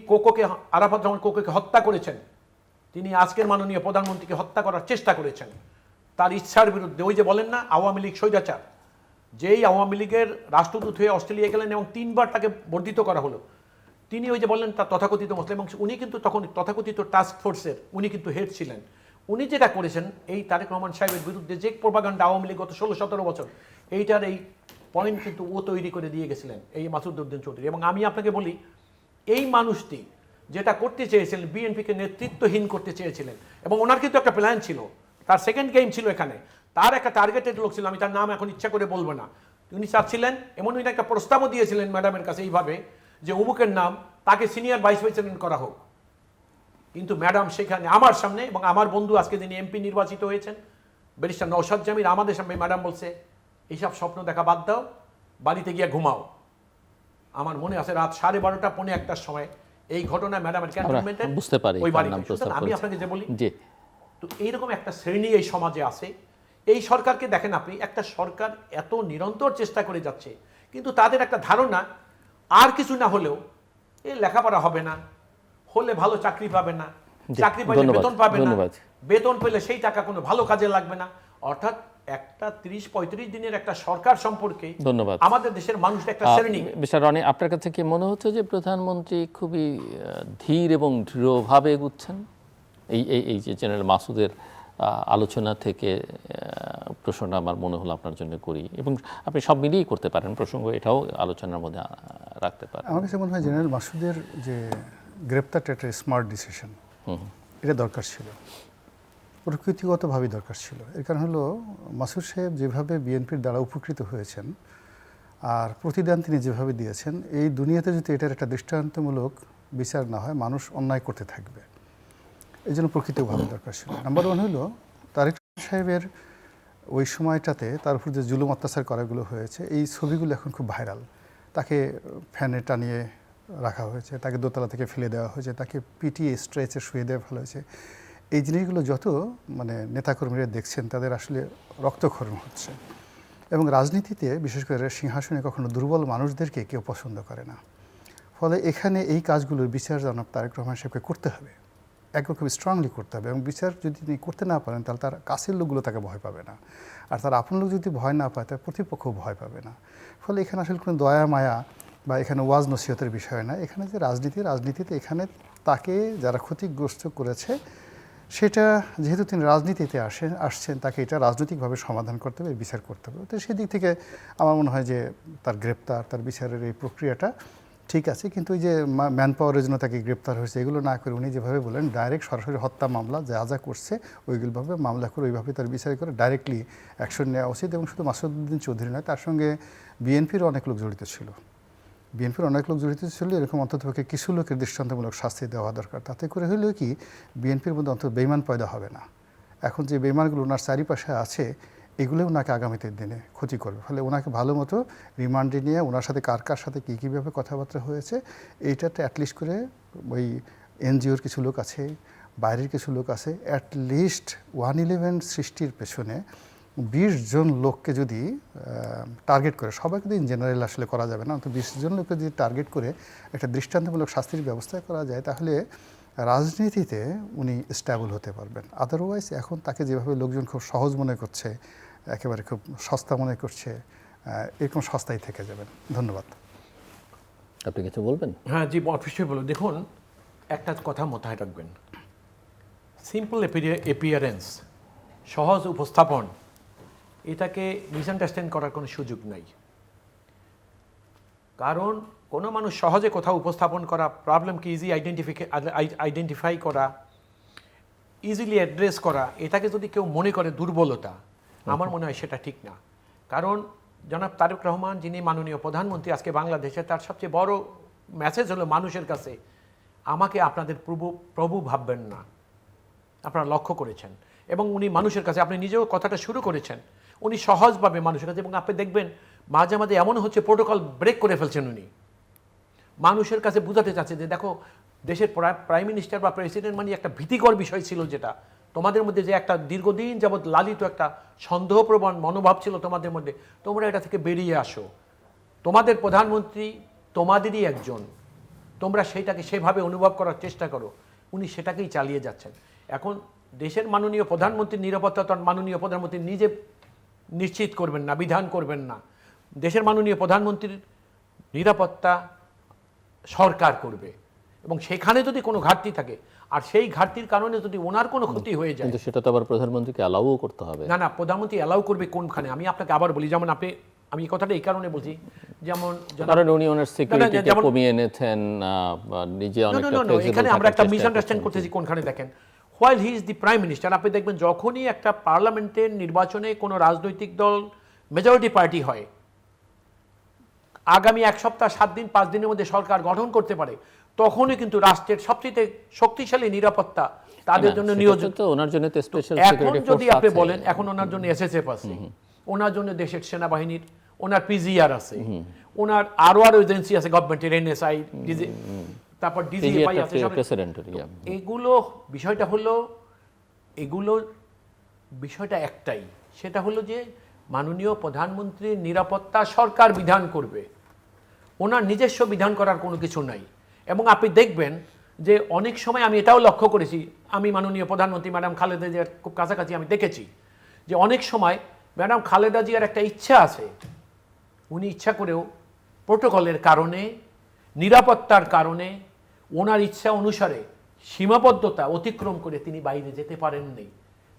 আরাফাত রহমান কোকোকে হত্যা করেছেন, তিনি আজকের মাননীয় প্রধানমন্ত্রীকে হত্যা করার চেষ্টা করেছেন তার ইচ্ছার বিরুদ্ধে। ওই যে বলেন না আওয়ামী লীগ স্বৈরাচার, যেই আওয়ামী লীগের রাষ্ট্রদূত হয়ে অস্ট্রেলিয়া গেলেন এবং 3 বার তাকে বর্ধিত করা হলো, তিনি ওই যে বললেন তার তথাকথিত মুসলিম, এবং উনি কিন্তু তখন তথাকথিত টাস্ক ফোর্সের উনি কিন্তু হেড ছিলেন। উনি যেটা করেছেন এই তারেক রহমান সাহেবের বিরুদ্ধে যে প্রোপাগান্ডা আওয়ামী লীগ গত 16-17 বছর, এইটার এই পয়েন্ট কিন্তু ও তৈরি করে দিয়ে গেছিলেন এই মাসুদউদ্দিন চৌধুরী। এবং আমি আপনাকে বলি, এই মানুষটি যেটা করতে চেয়েছিলেন, বিএনপিকে নেতৃত্বহীন করতে চেয়েছিলেন, এবং ওনার কিন্তু একটা প্ল্যান ছিল, তার সেকেন্ড গেম ছিল এখানে, তার একটা টার্গেটেড লোক ছিল, আমি তার নাম এখন ইচ্ছা করে বলবো না। উনি চাচ্ছিলেন, এমন উনি একটা প্রস্তাবও দিয়েছিলেন ম্যাডামের কাছে এইভাবে যে অমুকের নাম, তাকে সিনিয়র ভাইস প্রেসিডেন্ট করা হোক। কিন্তু ম্যাডাম সেখানে আমার সামনে, এবং আমার বন্ধু আজকে যিনি এমপি নির্বাচিত হয়েছেন ব্যারিস্টার নওশাদ জামির, আমাদের সামনে ম্যাডাম বলছে এইসব স্বপ্ন দেখা বাদ দাও, বাড়িতে গিয়ে ঘুমাও। আমার মনে আছে রাত 12:30 পৌনে 1টার সময় এই ঘটনা ম্যাডামের ক্যান্টনমেন্টে বুঝতে পারি ওই বাড়িতে। নাম প্রস্তাব আমি করেছে। আপনাকে যে বলি, জি, তো এইরকম একটা শ্রেণী এই সমাজে আছে। এই সরকারকে দেখেন আপনি, একটা সরকার এত নিরন্তর চেষ্টা করে যাচ্ছে, কিন্তু তাদের একটা ধারণা আর কিছু না হলেও এই লেখাপড়া হবে না, হলে ভালো চাকরি পাবে না, চাকরি পাইলে বেতন পাবে না, বেতন পেলে সেই টাকা কোনো ভালো কাজে লাগবে না। অর্থাৎ একটা 30-35 দিনের একটা সরকার সম্পর্কে ধন্যবাদ আমাদের দেশের মানুষ একটা শ্রেণী। মিস্টার রনি, আপনার কাছে কি মনে হচ্ছে যে প্রধানমন্ত্রী খুবই ধীর এবং দৃঢ়ভাবে এগুচ্ছেন এই এই এই যে জেনারেল মাসুদের আলোচনা থেকে? প্রশ্নটা আমার মনে হলো আপনার জন্য করি, এবং আপনি সব মিলিয়েই করতে পারেন প্রসঙ্গ, এটাও আলোচনার মধ্যে রাখতে পারেন। আমার কাছে মনে হয় জেনারেল মাসুদের যে গ্রেপ্তারটা একটা স্মার্ট ডিসিশন, এটা দরকার ছিল, প্রকৃতিগতভাবেই দরকার ছিল। এর কারণ হলো মাসুদ সাহেব যেভাবে বিএনপির দ্বারা উপকৃত হয়েছেন আর প্রতিদান তিনি যেভাবে দিয়েছেন, এই দুনিয়াতে যদি এটার একটা দৃষ্টান্তমূলক বিচার না হয়, মানুষ অন্যায় করতে থাকবে। এই জন্য প্রকৃতভাবে দরকার ছিল। নাম্বার 1 হলো তারেক সাহেবের ওই সময়টাতে তার উপর যে জুলুম অত্যাচার করাগুলো হয়েছে, এই ছবিগুলো এখন খুব ভাইরাল। তাকে ফ্যানে টানিয়ে রাখা হয়েছে, তাকে দোতলা থেকে ফেলে দেওয়া হয়েছে, তাকে পিটিয়ে স্ট্রেচে শুয়ে দেওয়া ভালো হয়েছে। এই জিনিসগুলো যত নেতাকর্মীরা দেখছেন, তাদের আসলে রক্তক্ষরণ হচ্ছে। এবং রাজনীতিতে বিশেষ করে সিংহাসনে কখনো দুর্বল মানুষদেরকে কেউ পছন্দ করে না। ফলে এখানে এই কাজগুলোর বিচার জনাব তারেক রহমান সাহেবকে করতে হবে, একদম খুব স্ট্রংলি করতে হবে। এবং বিচার যদি তিনি করতে না পারেন, তাহলে তার কাছের লোকগুলো তাকে ভয় পাবে না, আর তার আপন লোক যদি ভয় না পায়, তার প্রতিপক্ষ ভয় পাবে না। ফলে এখানে আসলে কোনো দয়া মায়া বা এখানে ওয়াজ নসিহতের বিষয় না। এখানে যে রাজনীতিতে এখানে তাকে যারা ক্ষতিগ্রস্ত করেছে, সেটা যেহেতু তিনি রাজনীতিতে আসছেন, তাকে এটা রাজনৈতিকভাবে সমাধান করতে হবে, বিচার করতে হবে। তো সেদিক থেকে আমার মনে হয় যে তার গ্রেপ্তার, তার বিচারের এই প্রক্রিয়াটা ঠিক আছে। কিন্তু ওই যে ম্যান পাওয়ারের জন্য তাকে গ্রেপ্তার হয়েছে, এগুলো না করে উনি যেভাবে বলেন ডাইরেক্ট সরাসরি হত্যা মামলা যা করছে ওইগুলোভাবে মামলা করে ওইভাবে তার বিচার করে ডাইরেক্টলি অ্যাকশন নেওয়া উচিত। এবং শুধু মাসুদউদ্দিন চৌধুরী নয়, তার সঙ্গে বিএনপির অনেক লোক জড়িত ছিল, এরকম অন্ততপক্ষে কিছু লোকের দৃষ্টান্তমূলক শাস্তি দেওয়া দরকার। তাতে করে হলেও কি বিএনপির মধ্যে অন্তত বেইমান পয়দা হবে না। এখন যে বেইমানগুলো ওনার চারিপাশে আছে, এগুলো ওনাকে আগামীতে দিনে ক্ষতি করবে। ফলে ওনাকে ভালো মতো রিমান্ডে নিয়ে ওনার সাথে কার সাথে কীভাবে কথাবার্তা হয়েছে, এইটাতে অ্যাটলিস্ট করে ওই এনজিওর কিছু লোক আছে, বাইরের কিছু লোক আছে, অ্যাটলিস্ট 111 সৃষ্টির পেছনে 20 জন লোককে যদি টার্গেট করে, সবাইকে তো ইন জেনারেল আসলে করা যাবে না, তো 20 জন লোককে যদি টার্গেট করে একটা দৃষ্টান্তমূলক শাস্তির ব্যবস্থা করা যায়, তাহলে রাজনীতিতে উনি স্ট্যাবল হতে পারবেন। আদারওয়াইজ এখন তাকে যেভাবে লোকজন খুব সহজ মনে করছে, একেবারে খুব সস্তা মনে করছে, এরকম সস্তায় থেকে যাবেন। ধন্যবাদ। আপনি কিছু বলবেন? হ্যাঁ জি, অবশ্যই বলো। দেখুন, একটা কথা মাথায় রাখবেন, সিম্পল অ্যাপিয়ারেন্স, সহজ উপস্থাপন, এটাকে মিসআন্ডারস্ট্যান্ড করার কোনো সুযোগ নাই। কারণ কোনো মানুষ সহজে কোথাও উপস্থাপন করা, প্রবলেমকে আইডেন্টিফাই করা, ইজিলি অ্যাড্রেস করা, এটাকে যদি কেউ মনে করে দুর্বলতা, আমার মনে হয় সেটা ঠিক না। কারণ জনাব তারেক রহমান, যিনি মাননীয় প্রধানমন্ত্রী আজকে বাংলাদেশে, তার সবচেয়ে বড় মেসেজ হলো মানুষের কাছে, আমাকে আপনাদের প্রভু ভাববেন না। আপনারা লক্ষ্য করেছেন, এবং উনি মানুষের কাছে, আপনি নিজেও কথাটা শুরু করেছেন, উনি সহজভাবে মানুষের কাছে, এবং আপনি দেখবেন মাঝে মাঝে এমন হচ্ছে প্রোটোকল ব্রেক করে ফেলছেন উনি, মানুষের কাছে বুঝাতে চাচ্ছে যে দেখো দেশের প্রাইম মিনিস্টার বা প্রেসিডেন্ট মানে একটা ভীতিকর বিষয় ছিল, যেটা তোমাদের মধ্যে যে একটা দীর্ঘদিন যাবৎ লালিত একটা সন্দেহপ্রবণ মনোভাব ছিল তোমাদের মধ্যে, তোমরা এটা থেকে বেরিয়ে আসো, তোমাদের প্রধানমন্ত্রী তোমাদেরই একজন, তোমরা সেইটাকে সেভাবে অনুভব করার চেষ্টা করো। উনি সেটাকেই চালিয়ে যাচ্ছেন। এখন দেশের মাননীয় প্রধানমন্ত্রীর নিরাপত্তা তো মাননীয় প্রধানমন্ত্রী নিজে নিশ্চিত করবেন না, বিধান করবেন না। দেশের মাননীয় প্রধানমন্ত্রীর নিরাপত্তা সরকার করবে, এবং সেখানে যদি কোনো ঘাটতি থাকে আর সেই ঘাটতির কারণে যদি ওনার কোনো ক্ষতি হয়ে যায়, কিন্তু সেটা তো আবার প্রধানমন্ত্রীকে অ্যালাউও করতে হবে। না, প্রধানমন্ত্রী অ্যালাউ করবে কোনখানে? আমি আপনাকে আবার বলি, যেমন আমি এই কথাটা এই কারণে বলছি, যেমন কারণ উনি ওনার সিকিউরিটিটা কমিয়ে এনেছেন, নিজে অনেকটা এখানে আমরা একটা মিসআন্ডারস্ট্যান্ড করতেছি কোনখানে। দেখেন, while he is the prime minister, আপনি দেখবেন যখনই একটা পার্লামেন্টের নির্বাচনে কোনো রাজনৈতিক দল মেজরিটি পার্টি হয়, আগামী 1 সপ্তাহ 7 দিন 5 দিনের মধ্যে সরকার গঠন করতে পারে, তখনই কিন্তু রাষ্ট্রের সবচেয়ে শক্তিশালী নিরাপত্তা তাদের জন্য নিয়োজিত। তো ওনার জন্য তো স্পেশাল এখন সিকিউরিটি যদি ফোর্স আপনি আছে। বলেন, এখন ওনার জন্য এসএসএফ আছে, ওনার জন্য দেশের সেনাবাহিনীর, ওনার পিজিআর আছে, ওনার আরো এজেন্সি আছে গভর্নমেন্টের, এনএসআই, তারপর ডিজিএফআই আছে, প্রেসিডেন্টের। এগুলো বিষয়টা একটাই, সেটা হলো যে মাননীয় প্রধানমন্ত্রীর নিরাপত্তা সরকার বিধান করবে, ওনার নিজস্ব বিধান করার কোনো কিছু নাই। এবং আপনি দেখবেন যে অনেক সময় আমি এটাও লক্ষ্য করেছি, আমি মাননীয় প্রধানমন্ত্রী ম্যাডাম খালেদা জিয়ার খুব কাছাকাছি আমি দেখেছি যে অনেক সময় ম্যাডাম খালেদা জিয়ার একটা ইচ্ছা আছে, উনি ইচ্ছা করেও প্রোটোকলের কারণে, নিরাপত্তার কারণে, ওনার ইচ্ছা অনুসারে সীমাবদ্ধতা অতিক্রম করে তিনি বাইরে যেতে পারেননি,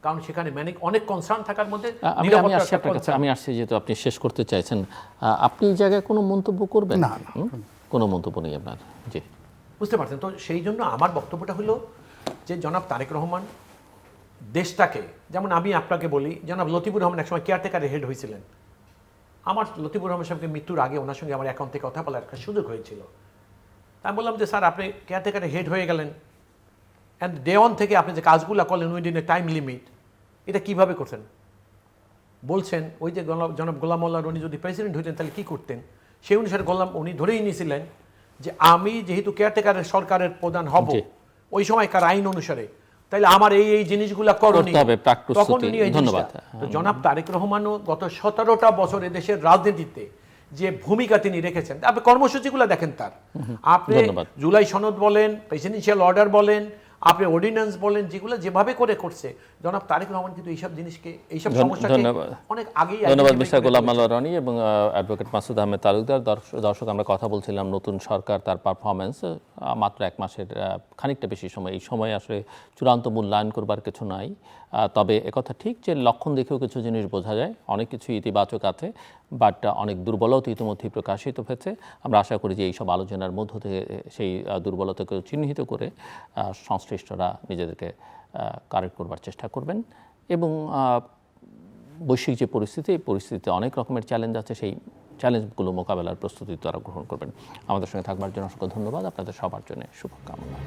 কারণ সেখানে অনেক কনসার্ন থাকার মধ্যে আমি আসছি যেহেতু আপনি শেষ করতে চাইছেন, আপনি এই জায়গায় কোনো মন্তব্য করবেন? না, কোনো মন্তব্য নেই আপনার। জি, বুঝতে পারছেন তো। সেই জন্য আমার বক্তব্যটা হলো যে জনাব তারেক রহমান দেশটাকে, যেমন আমি আপনাকে বলি, জনাব লতিফুর রহমান একসময় কেয়ারটেকারের হেড হয়েছিলেন। আমার লতিফুর রহমান সাহেবকে মৃত্যুর আগে ওনার সঙ্গে আমার অ্যাকাউন্ট থেকে কথা বলার একটা সুযোগ হয়েছিল। আমি বললাম যে স্যার, আপনি কেয়ারটেকারের হেড হয়ে গেলেন, অ্যান্ড ডে ওয়ান থেকে আপনি যে কাজগুলো করলেন উইদিন এ টাইম লিমিট, এটা কিভাবে করছেন? বলছেন ওই যে জনাব গোলাম মোল্লা উনি যদি প্রেসিডেন্ট হইতেন তাহলে কী করতেন? সেই অনুসারে উনি ধরেই নিয়েছিলেন যে আমি যেহেতু কেয়ারটেকারের সরকারের প্রধান হব ওই সময়কার আইন অনুসারে, তাইলে আমার এই জিনিসগুলা করণীয়, তখন উনি এই জিনিসটা। তো জনাব তারেক রহমানও গত 17টা বছর দেশের রাজনীতিতে যে ভূমিকা তিনি রেখেছেন, আপনি কর্মসূচিগুলো দেখেন তার, আপনি জুলাই সনদ বলেন, প্রেসিডেন্সিয়াল অর্ডার বলেন, আপনি অর্ডিন্যান্স বলেন, যেগুলো যেভাবে করছে জনাব তারেক রহমান কিন্তু এইসব জিনিসকে, এইসব সমস্যাকে অনেক আগেই। ধন্যবাদ মিস্টার গোলাম মোল্লা রনি এবং অ্যাডভোকেট মাসুদ আহমেদ তালুকদার। দর্শক, আমরা কথা বলছিলাম নতুন সরকার, তার পারফরমেন্স, মাত্র 1 মাসের খানিকটা বেশি সময়, এই সময় আসলে চূড়ান্ত মূল্যায়ন করবার কিছু নাই। তবে একথা ঠিক যে লক্ষণ দেখেও কিছু জিনিস বোঝা যায়, অনেক কিছু ইতিবাচক আছে, বাট অনেক দুর্বলতা ইতিমধ্যেই প্রকাশিত হয়েছে। আমরা আশা করি যে এইসব আলোচনার মধ্য থেকে সেই দুর্বলতাকে চিহ্নিত করে সংশ্লিষ্টরা নিজেদেরকে কারেক্ট করবার চেষ্টা করবেন। এবং বৈশ্বিক যে পরিস্থিতি, এই পরিস্থিতিতে অনেক রকমের চ্যালেঞ্জ আছে, সেই চ্যালেঞ্জগুলো মোকাবেলার প্রস্তুতি তারা গ্রহণ করবেন। আমাদের সঙ্গে থাকবার জন্য অসংখ্য ধন্যবাদ। আপনাদের সবার জন্য শুভকামনা।